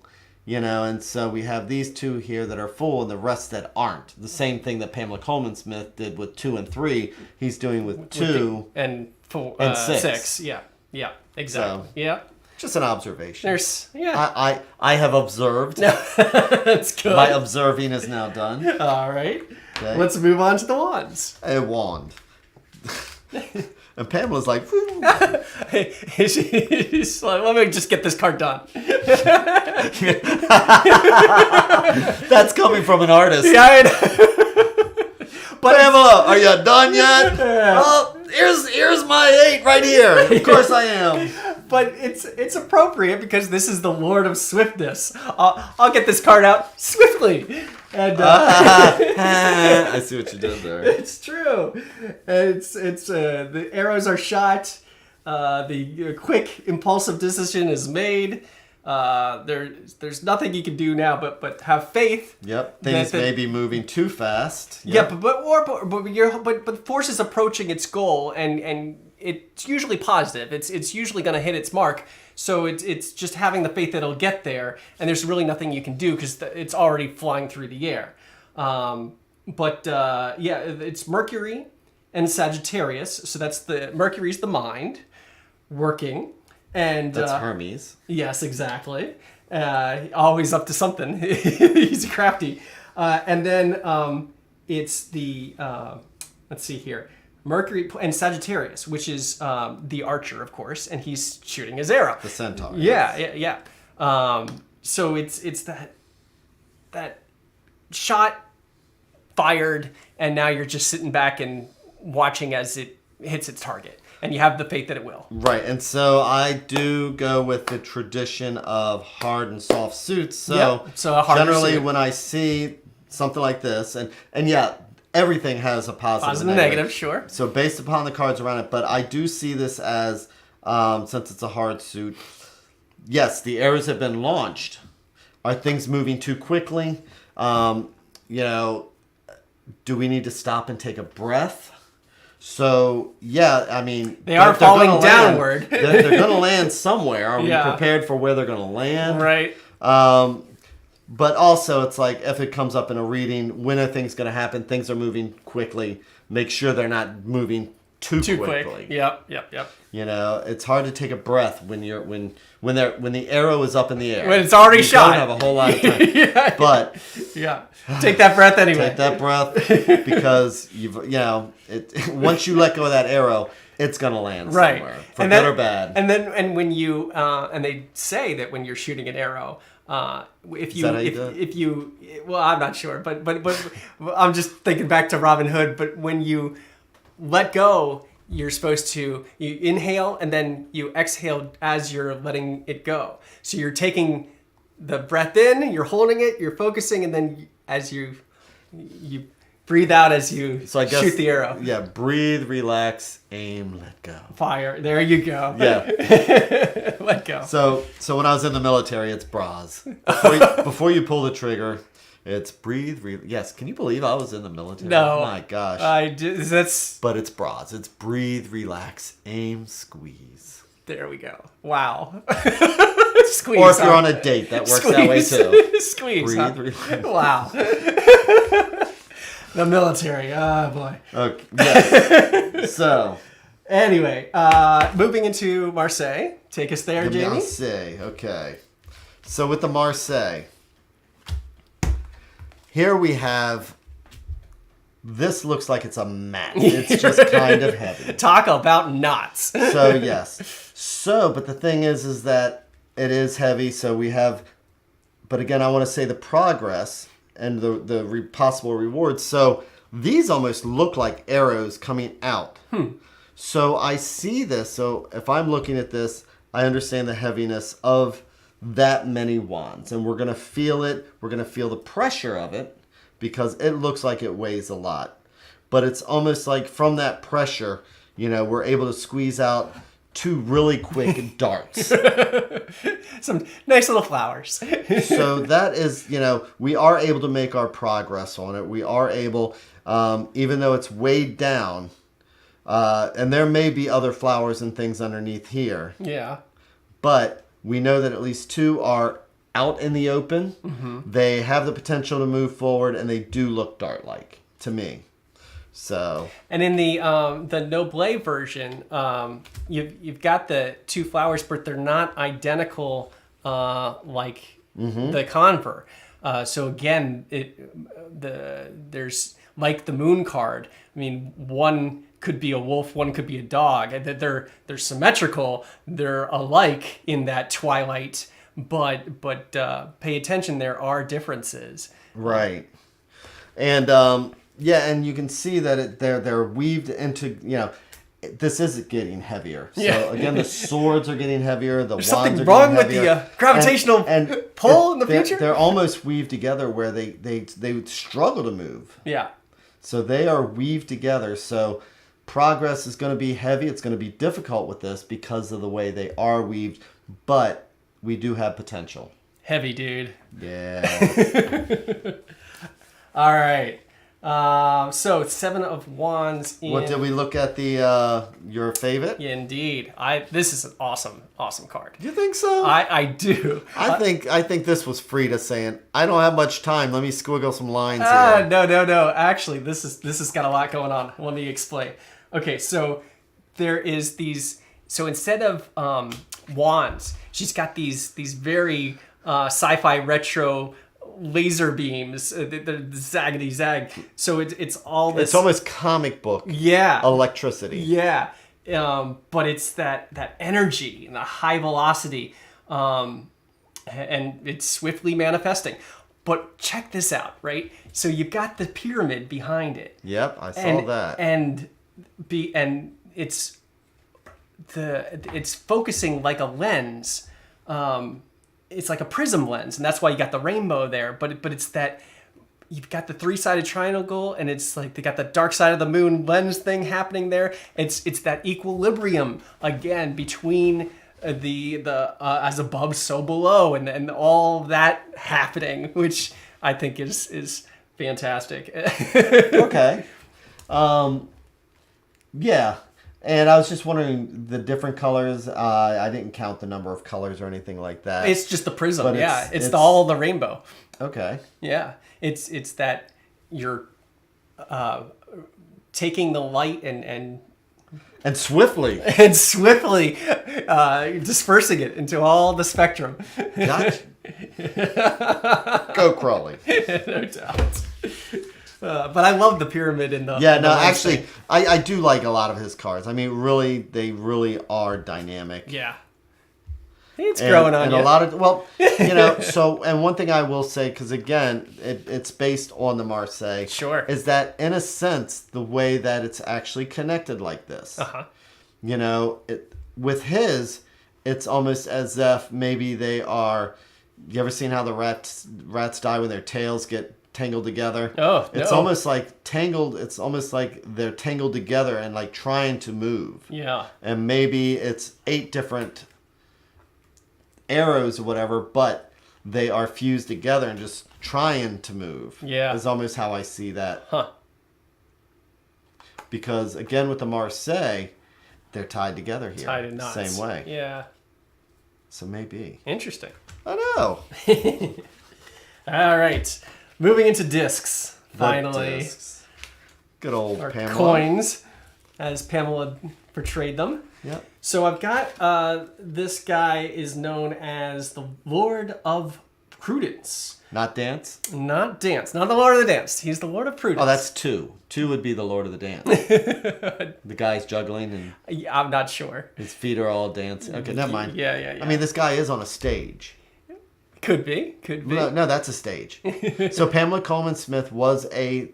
and so we have these 2 here that are full and the rest that aren't. The same thing that Pamela Coleman Smith did with 2 and 3, he's doing with 2 and 4 and 6. Yeah, exactly. So, yeah. Just an observation. I have observed. That's good. My observing is now done. All right. Okay. Let's move on to the wands. A wand. And Pamela's like, she's like, let me just get this card done. That's coming from an artist. Yeah, I know. But Pamela, are you done yet? Well, here's my 8 right here. Of course I am. But it's appropriate because this is the Lord of Swiftness. I'll get this card out swiftly. And I see what you did there. It's true. It's the arrows are shot. The quick impulsive decision is made. There's nothing you can do now but have faith. Yep, things may be moving too fast. Yep. Yeah, but the force is approaching its goal, and it's usually positive. It's usually going to hit its mark. So it's just having the faith that it'll get there, and there's really nothing you can do because it's already flying through the air. It's Mercury and Sagittarius. So that's Mercury's the mind working. And that's Hermes. Yes, exactly. Always up to something. He's crafty. And then it's the let's see here, Mercury and Sagittarius, which is the archer, of course, and he's shooting his arrow. The centaur. Yeah. So it's that shot fired, and now you're just sitting back and watching as it hits its target. And you have the faith that it will. Right, and so I do go with the tradition of hard and soft suits. So, so generally suit. When I see something like this, and yeah, everything has a positive and negative, sure. So based upon the cards around it, but I do see this as, since it's a hard suit, yes, the arrows have been launched. Are things moving too quickly? Do we need to stop and take a breath? So, yeah, I mean... They are falling downward. They're going to land somewhere. Are we prepared for where they're going to land? Right. But also, it's like, if it comes up in a reading, when are things going to happen? Things are moving quickly. Make sure they're not moving too quickly. Quick. Yep. It's hard to take a breath when the arrow is up in the air. When it's already shot. You don't have a whole lot of time. But take that breath anyway. Take that breath because once you let go of that arrow, it's gonna land somewhere for good or bad. And when you and they say that when you're shooting an arrow, if you well, I'm not sure, but I'm just thinking back to Robin Hood. But when you let go, you're supposed to you inhale and then you exhale as you're letting it go. So you're taking the breath in, you're holding it, you're focusing, and then as you breathe out as you shoot the arrow. Yeah, breathe, relax, aim, let go. Fire. There you go. Yeah. Let go. So when I was in the military, it's bras. Before you pull the trigger, it's breathe, yes. Can you believe I was in the military? No. Oh my gosh. But it's bras. It's breathe, relax, aim, squeeze. There we go. Wow. Squeeze. Or if you're on a date, that works that way too. Squeeze. Breathe, relax. Wow. The military. Oh boy. Okay. Yes. So. Anyway, moving into Marseille. Take us there, Jamie. Marseille. Okay. So with the Marseille. Here we have This looks like it's a mat. It's just kind of heavy. Talk about knots. So, yes. So, but the thing is that it is heavy. So we have, but again, I want to say the progress and the possible rewards. So these almost look like arrows coming out. So I see this. So if I'm looking at this, I understand the heaviness of that many wands. And we're going to feel it. We're going to feel the pressure of it because it looks like it weighs a lot. But it's almost like from that pressure, we're able to squeeze out 2 really quick darts. Some nice little flowers. So that is, we are able to make our progress on it. We are able, even though it's weighed down, and there may be other flowers and things underneath here. Yeah. But we know that at least 2 are out in the open. Mm-hmm. They have the potential to move forward, and they do look dart-like to me. So. And in the Noble version, you've got the 2 flowers, but they're not identical like the Conver. So again, there's like the Moon card. I mean, one could be a wolf, one could be a dog. They're symmetrical. They're alike in that twilight, but pay attention. There are differences. Right, and and you can see that they're weaved into this is getting heavier. So again, the swords are getting heavier. There's something wrong with the gravitational pull in the future. They're almost weaved together where they struggle to move. Yeah. So they are weaved together. So progress is going to be heavy. It's going to be difficult with this because of the way they are weaved. But we do have potential. Heavy, dude. Yeah. All right. So 7 of Wands. What did we look at your favorite? Yeah, indeed. This is an awesome card. You think so? I do. I think this was Frida saying, I don't have much time. Let me squiggle some lines here. No. Actually, this has got a lot going on. Let me explain. Okay, so there is these. So instead of wands, she's got these very sci-fi retro laser beams, the zaggity zag. So it's all this. It's almost comic book. Yeah. Electricity. Yeah. But it's that energy and the high velocity, and it's swiftly manifesting. But check this out, right? So you've got the pyramid behind it. Yep, I saw that. And it's focusing like a lens. It's like a prism lens, and that's why you got the rainbow there. But it's that you've got the 3-sided triangle, and it's like they got the dark side of the moon lens thing happening there. It's that equilibrium again between the as above so below, and all that happening, which I think is fantastic. Okay. Yeah. And I was just wondering the different colors. I didn't count the number of colors or anything like that. It's just the prism. But it's all the rainbow. Okay. Yeah. It's that you're taking the light and swiftly dispersing it into all the spectrum. Gotcha. Go Crowley. No doubt. But I love the pyramid in the. Yeah, no, actually, I do like a lot of his cards. I mean, really, they really are dynamic. Yeah. It's growing on and you. And a lot of, so, and one thing I will say, because again, it's based on the Marseille. Sure. Is that, in a sense, the way that it's actually connected like this. Uh-huh. With his, it's almost as if maybe they are, you ever seen how the rats die when their tails get tangled together? Oh, it's almost like tangled. It's almost like they're tangled together and like trying to move. Yeah. And maybe it's 8 different arrows or whatever, but they are fused together and just trying to move. Yeah. Is almost how I see that. Huh. Because again, with the Marseille, they're tied together here. Tied in knots. Same way. Yeah. So maybe. Interesting. I know. All right. Moving into discs, finally. Discs. Good old Or Pamela. coins, as Pamela portrayed them. Yep. So I've got, this guy is known as the Lord of Prudence. Not dance? Not dance. Not the Lord of the Dance. He's the Lord of Prudence. Oh, that's 2. 2 would be the Lord of the Dance. The guy's juggling and Yeah, I'm not sure. his feet are all dancing. Okay, never mind. Yeah. I mean, this guy is on a stage. Could be. No, that's a stage. So Pamela Coleman Smith was a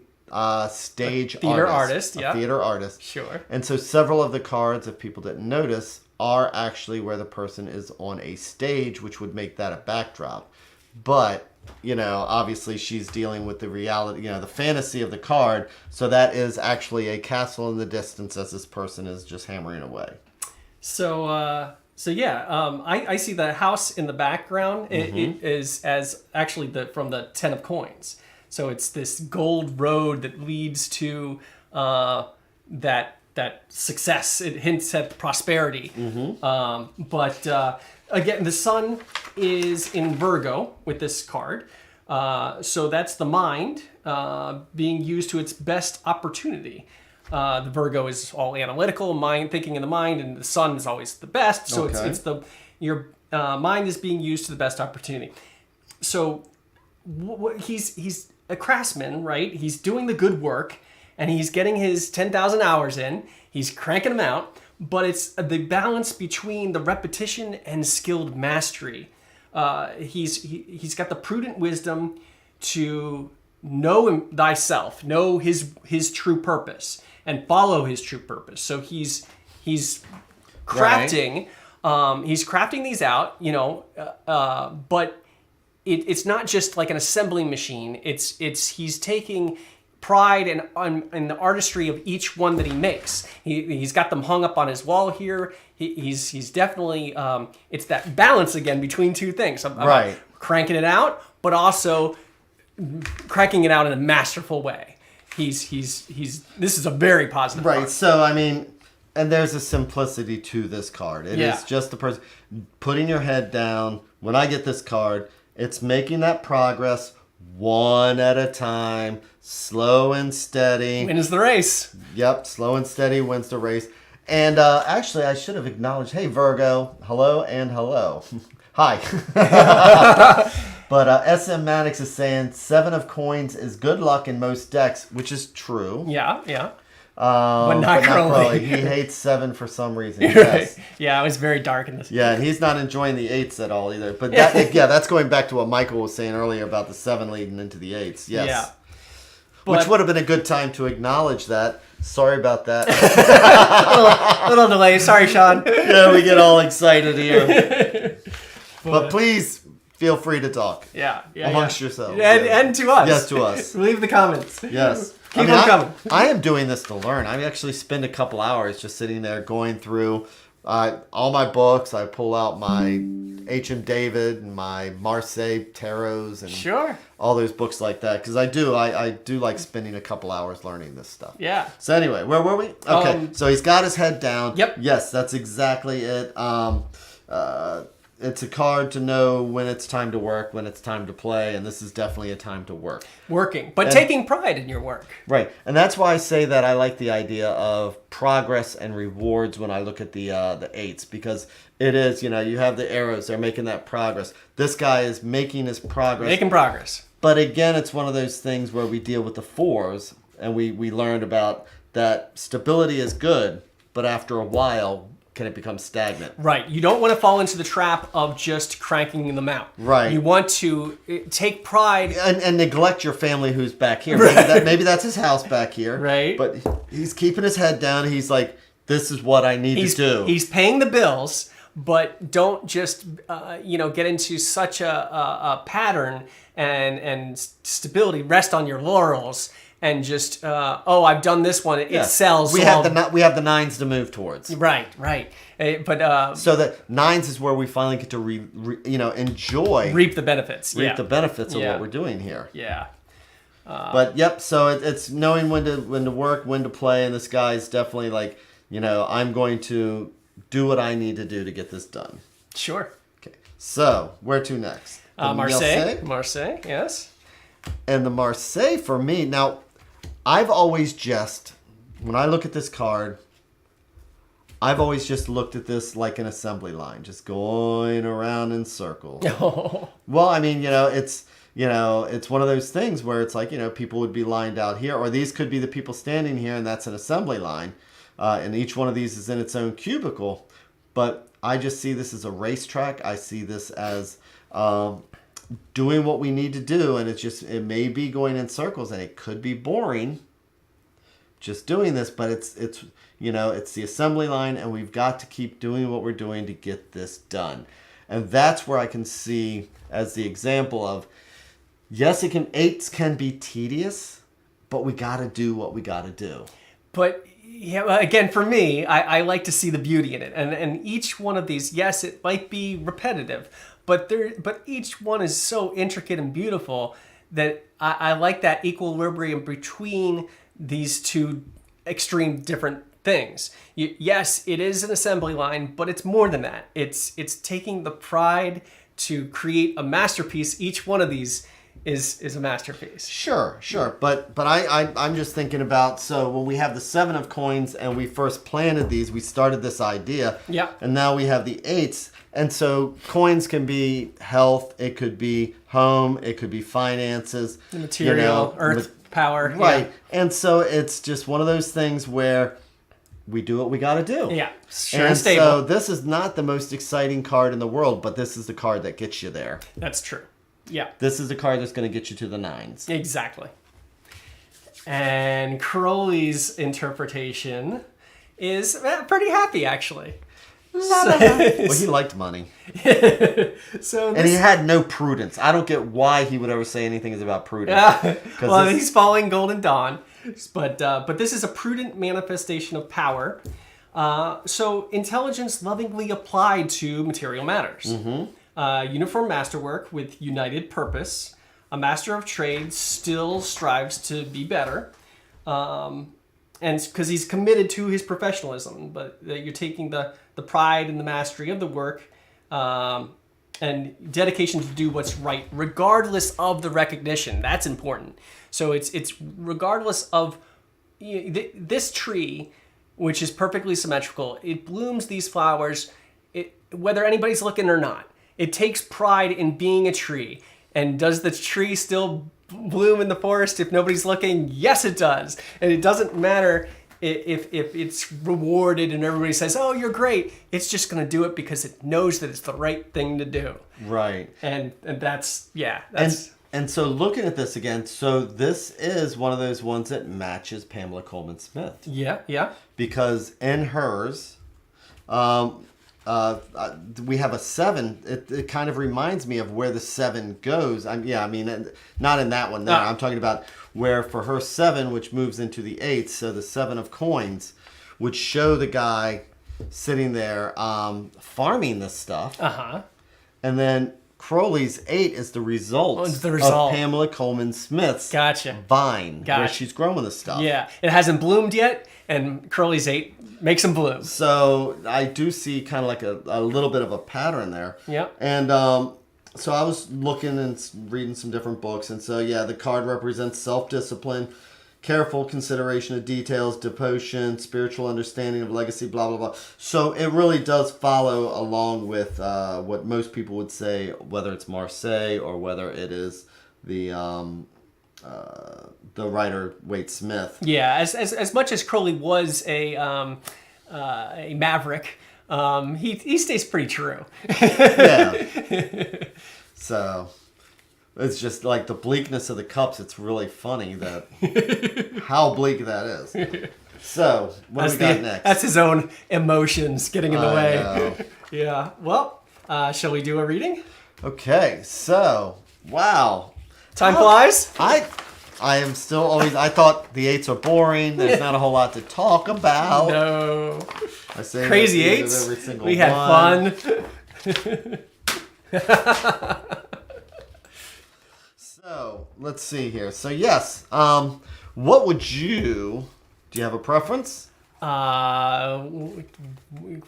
stage Theater artist. yeah. A theater artist. Sure. And so several of the cards, if people didn't notice, are actually where the person is on a stage, which would make that a backdrop. But, obviously she's dealing with the reality, the fantasy of the card. So that is actually a castle in the distance as this person is just hammering away. So, I see the house in the background. It is as actually from the 10 of coins. So it's this gold road that leads to that success. It hints at prosperity. But again, the sun is in Virgo with this card. So that's the mind being used to its best opportunity. The Virgo is all analytical, mind thinking in the mind, and the sun is always the best. So it's your mind is being used to the best opportunity. So he's a craftsman, right? He's doing the good work, and he's getting his 10,000 hours in. He's cranking them out, but it's the balance between the repetition and skilled mastery. He's got the prudent wisdom to know thyself, know his true purpose, and follow his true purpose. So he's crafting, he's crafting these out, but it's not just like an assembling machine. He's taking pride in the artistry of each one that he makes. He's got them hung up on his wall here. He's definitely it's that balance again between two things. I'm cranking it out, but also cranking it out in a masterful way. This is a very positive card. So I mean, and there's a simplicity to this card. It is just the person putting your head down. When I get this card, it's making that progress one at a time, slow and steady. Wins the race. Yep, slow and steady wins the race. And actually, I should have acknowledged, hey, Virgo, hello and hello. Hi. But SM Maddox is saying 7 of coins is good luck in most decks, which is true. Yeah. But not Crowley. He hates 7 for some reason. Yes. Yeah, it was very dark in this. Yeah, and he's not enjoying the 8s at all either. But that's going back to what Michael was saying earlier about the 7 leading into the 8s. Yes. Yeah. Which would have been a good time to acknowledge that. Sorry about that. little delay. Sorry, Sean. Yeah, we get all excited here. But please feel free to talk. Yeah. Amongst yourselves. And to us. Yes, to us. Leave the comments. Yes. Keep them coming. I am doing this to learn. I actually spend a couple hours just sitting there going through all my books. I pull out my H.M. David and my Marseille tarots and all those books like that. Because I do like spending a couple hours learning this stuff. Yeah. So anyway, where were we? Okay, so he's got his head down. Yep. Yes, that's exactly it. It's a card to know when it's time to work, when it's time to play, and this is definitely a time to work. Working, but taking pride in your work. Right, and that's why I say that I like the idea of progress and rewards when I look at the 8s, because it is, you have the arrows, they're making that progress. This guy is making his progress. Making progress. But again, it's one of those things where we deal with the 4s, and we learned about that stability is good, but after a while, can it become stagnant? Right. You don't want to fall into the trap of just cranking them out. Right. You want to take pride. And neglect your family who's back here. Right. Maybe that's his house back here. Right. But he's keeping his head down. He's like, this is what I need to do. He's paying the bills, but don't just get into such a pattern and stability. Rest on your laurels. And just I've done this one. It sells. We have the 9s to move towards. Right. But so that 9s is where we finally get to enjoy, reap the benefits. The benefits of what we're doing here. Yeah. But yep. So it's knowing when to work, when to play, and this guy's definitely like, I'm going to do what I need to do to get this done. Sure. Okay. So where to next? Marseille. Yes. And the Marseille for me now. I've always when I look at this card, I've always just looked at this like an assembly line, just going around in circles. Oh. Well, I mean, you know, it's one of those things where it's like, you know, people would be lined out here, or these could be the people standing here, and that's an assembly line. And each one of these is in its own cubicle. But I just see this as a racetrack. I see this as doing what we need to do, and it may be going in circles, and it could be boring just doing this, but it's you know, it's the assembly line, and we've got to keep doing what we're doing to get this done. And that's where I can see as the example of, yes, eights can be tedious, but we got to do what we got to do. But yeah, well, again, for me, I like to see the beauty in it, and each one of these, yes, it might be repetitive, but each one is so intricate and beautiful that I like that equilibrium between these two extreme different things. Yes, it is an assembly line, but it's more than that. It's taking the pride to create a masterpiece. Each one of these is a masterpiece. Sure. But I'm just thinking about, so when we have the 7 of coins and we first planted these, we started this idea. Yeah. And now we have the 8s. And so coins can be health, it could be home, it could be finances. The material, earth, power. Right. Yeah. And so it's just one of those things where we do what we got to do. Yeah. Sure and stable. So this is not the most exciting card in the world, but this is the card that gets you there. That's true. Yeah. This is the card that's going to get you to the 9s. Exactly. And Crowley's interpretation is pretty happy, actually. Well, he liked money. And he had no prudence. I don't get why he would ever say anything is about prudence. Well, he's following Golden Dawn. But this is a prudent manifestation of power. So intelligence lovingly applied to material matters. Uniform masterwork with united purpose. A master of trade still strives to be better. And because he's committed to his professionalism, but you're taking the pride and the mastery of the work and dedication to do what's right, regardless of the recognition. That's important. So it's regardless of this tree, which is perfectly symmetrical. It blooms these flowers, whether anybody's looking or not. It takes pride in being a tree. And does the tree still bloom in the forest if nobody's looking? Yes, it does. And it doesn't matter if it's rewarded and everybody says, oh, you're great. It's just going to do it because it knows that it's the right thing to do. Right. And that's. And so looking at this again, so this is one of those ones that matches Pamela Coleman Smith. Yeah. Because in hers, we have a 7. It kind of reminds me of where the 7 goes. I mean, not in that one there. I'm talking about where for her 7, which moves into the 8, so the 7 of coins would show the guy sitting there farming this stuff. And then Crowley's 8 is the result of Pamela Coleman Smith's vine, where she's growing this stuff. Yeah, it hasn't bloomed yet, and Crowley's 8 makes them bloom. So I do see kind of like a little bit of a pattern there. Yeah. And so I was looking and reading some different books, and so the card represents self-discipline, careful consideration of details, devotion, spiritual understanding of legacy, blah, blah, blah. So it really does follow along with what most people would say, whether it's Marseille or whether it is the writer Wade Smith. Yeah, as much as Crowley was a maverick, he stays pretty true. Yeah. So it's just like the bleakness of the cups. It's really funny that how bleak that is. So what do we got next? That's his own emotions getting in the way. Know. Yeah. Well, shall we do a reading? Okay. So wow. Time flies. I am still always. I thought the 8s are boring. There's not a whole lot to talk about. No. I say crazy 8s. Every single we had one. fun. So let's see here. So yes, what would you? Do you have a preference?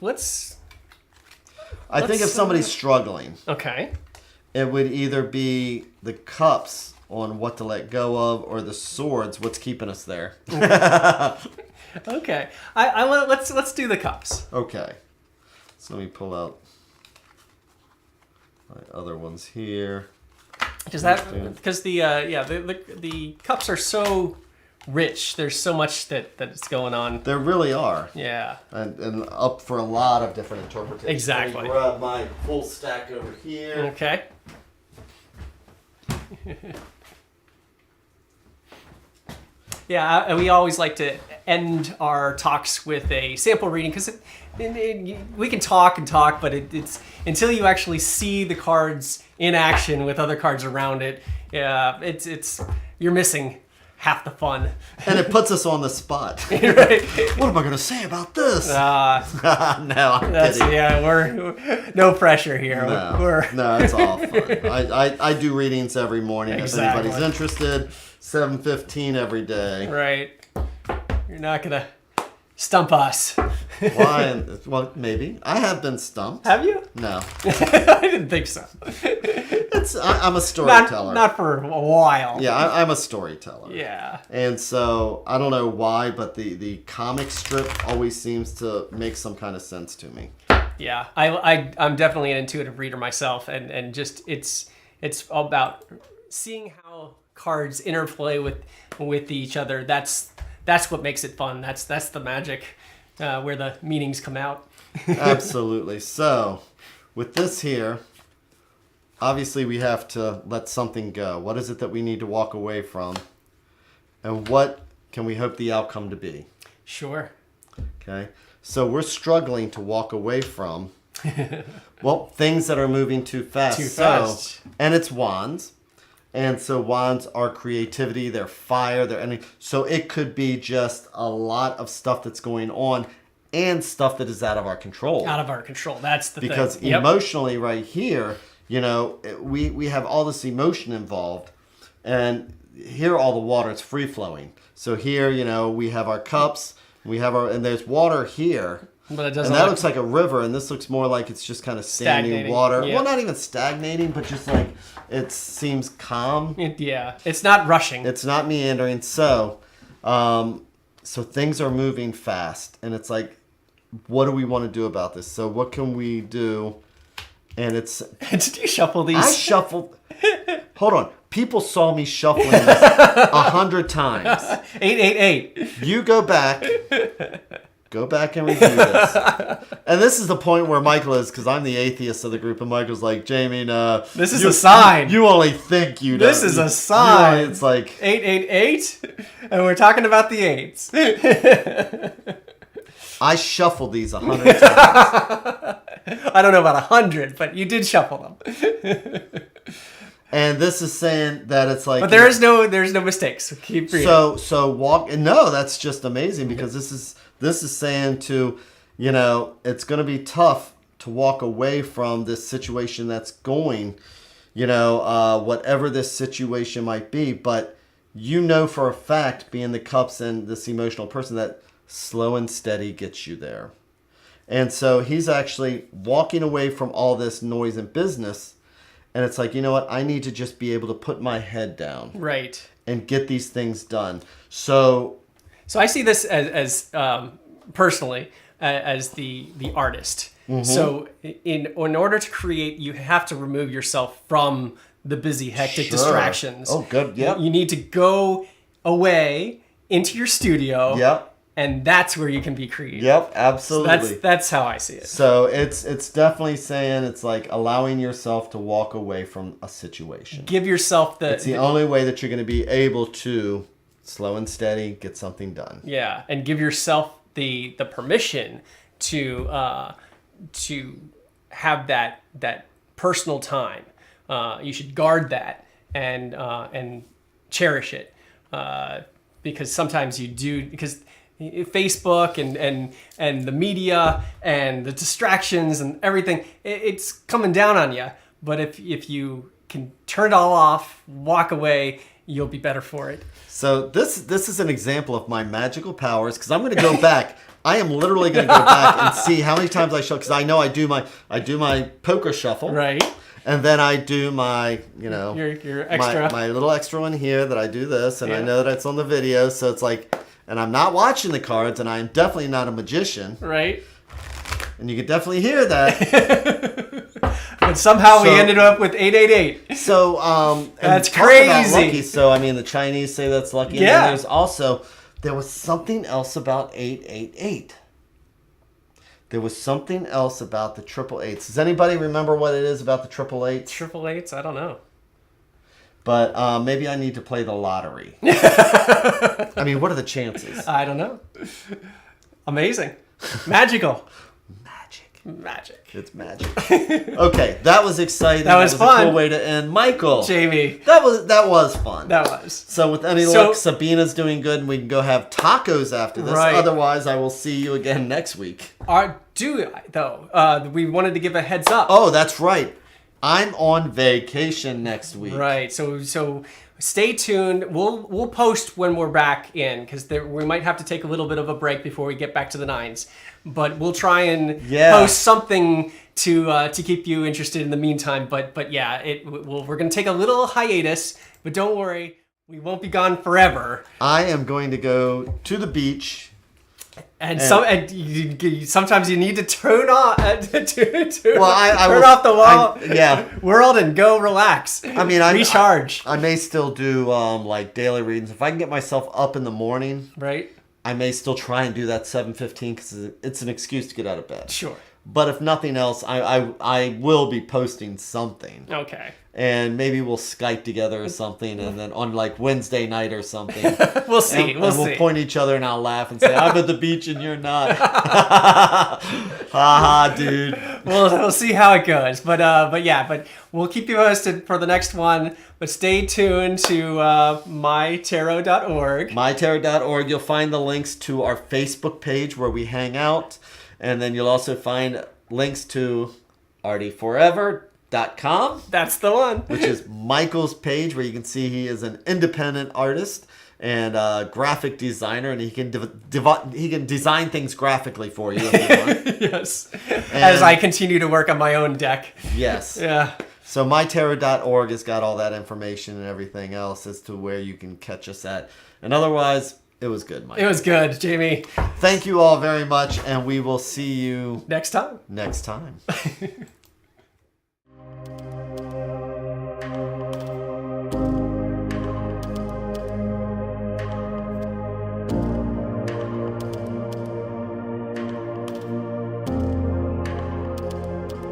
Let's. I think if somebody's struggling, okay, it would either be the cups on what to let go of, or the swords, what's keeping us there. Okay, let's do the cups. Okay, so let me pull out my other ones here. Does that because the cups are so rich. There's so much that's going on. There really are. Yeah. And up for a lot of different interpretations. Exactly. Let me grab my full stack over here. Okay. Yeah, we always like to end our talks with a sample reading because we can talk and talk, but it's until you actually see the cards in action with other cards around it, it's you're missing half the fun. And it puts us on the spot. Right. What am I going to say about this? No, I'm kidding. Yeah, we're no pressure here. No, it's all fun. I do readings every morning. Exactly. If anybody's interested, 7:15 every day. Right. You're not going to stump us. Why? Well, maybe. I have been stumped. Have you? No. I didn't think so. I'm a storyteller. Not for a while. Yeah, I'm a storyteller. Yeah. And so, I don't know why, but the comic strip always seems to make some kind of sense to me. Yeah. I'm definitely an intuitive reader myself, and just it's all about seeing how cards interplay with each other. That's what makes it fun. That's the magic, where the meanings come out. Absolutely. So, with this here, obviously we have to let something go. What is it that we need to walk away from? And what can we hope the outcome to be? Sure. Okay. So we're struggling to walk away from, well, things that are moving too fast. Too fast. And it's wands. And so wands are creativity, they're fire, they're energy. So it could be just a lot of stuff that's going on and stuff that is out of our control. Out of our control. That's the because thing. Yep. Emotionally right here, we have all this emotion involved. And here all the water, it's free flowing. So here, we have our cups, and there's water here. But it doesn't. And that looks like a river, and this looks more like it's just kind of standing water. Yeah. Well, not even stagnating, but just like it seems calm. Yeah, it's not rushing. It's not meandering. So things are moving fast, and it's like, what do we want to do about this? So what can we do? And it's. Did you shuffle these? I shuffled. Hold on. People saw me shuffling this 100 times. 888. You go back. Go back and review this. And this is the point where Michael is, because I'm the atheist of the group, and Michael's like, Jamie, no. This is a sign. You only think you know. This is a sign. It's like 888, and we're talking about the eights. I shuffled these 100 times. I don't know about 100, but you did shuffle them. And this is saying that it's like, but there's no mistakes. Keep reading. So walk. No, that's just amazing, because this is saying to, it's going to be tough to walk away from this situation that's going, whatever this situation might be. But for a fact, being the cups and this emotional person, that slow and steady gets you there. And so he's actually walking away from all this noise and business. And it's like, you know what? I need to just be able to put my head down. Right. And get these things done. So I see this as personally as the artist. Mm-hmm. So in order to create, you have to remove yourself from the busy, hectic distractions. Oh, good. Yeah. You need to go away into your studio. Yep. And that's where you can be creative. Yep, absolutely. So that's how I see it. So it's definitely saying, it's like allowing yourself to walk away from a situation. Give yourself It's the only way that you're going to be able to slow and steady get something done. Yeah, and give yourself the permission to have that personal time. You should guard that and cherish it, because sometimes you do, because Facebook and the media and the distractions and everything, it's coming down on you. But if you can turn it all off, walk away, you'll be better for it. So this is an example of my magical powers, because I'm going to go back. I am literally going to go back and see how many times I shuffle, because I know I do my poker shuffle. Right. And then I do my, your extra. My little extra one here that I do this, and I know that it's on the video, so it's like, and I'm not watching the cards, and I'm definitely not a magician. Right. And you could definitely hear that. But somehow we ended up with 888. So, that's talk about crazy. lucky. So, I mean, the Chinese say that's lucky. Yeah. And then there was something else about 888. There was something else about the 888s. Does anybody remember what it is about the 888s? 888s? I don't know. But maybe I need to play the lottery. I mean, what are the chances? I don't know. Amazing. Magical. Magic. It's magic. Okay, that was exciting. That was fun. A cool way to end. Michael. Jamie. That was fun. That was. So with any luck, Sabina's doing good, and we can go have tacos after this. Right. Otherwise, I will see you again next week. We wanted to give a heads up. Oh, that's right. I'm on vacation next week. Right. So stay tuned. We'll post when we're back in, because we might have to take a little bit of a break before we get back to the 9s. But we'll try and post something to keep you interested in the meantime. But yeah, we're going to take a little hiatus. But don't worry, we won't be gone forever. I am going to go to the beach. And sometimes you need to turn off turn off the world and go relax. I mean, recharge. I may still do like daily readings if I can get myself up in the morning. Right. I may still try and do that 7:15 because it's an excuse to get out of bed. Sure. But if nothing else, I will be posting something. Okay. And maybe we'll Skype together or something, and then on like Wednesday night or something. We'll see. We'll point each other and I'll laugh and say, I'm at the beach and you're not. Haha, dude. We'll see how it goes. But we'll keep you posted for the next one. But stay tuned to MyTarot.org. MyTarot.org. You'll find the links to our Facebook page where we hang out. And then you'll also find links to artyforever.com. That's the one. Which is Michael's page, where you can see he is an independent artist and a graphic designer, and he can design things graphically for you if you want. Yes. As I continue to work on my own deck. Yes. Yeah. So MyTarot.org has got all that information and everything else as to where you can catch us at. And otherwise, it was good, Mike. It was good, Jamie. Thank you all very much, and we will see you next time.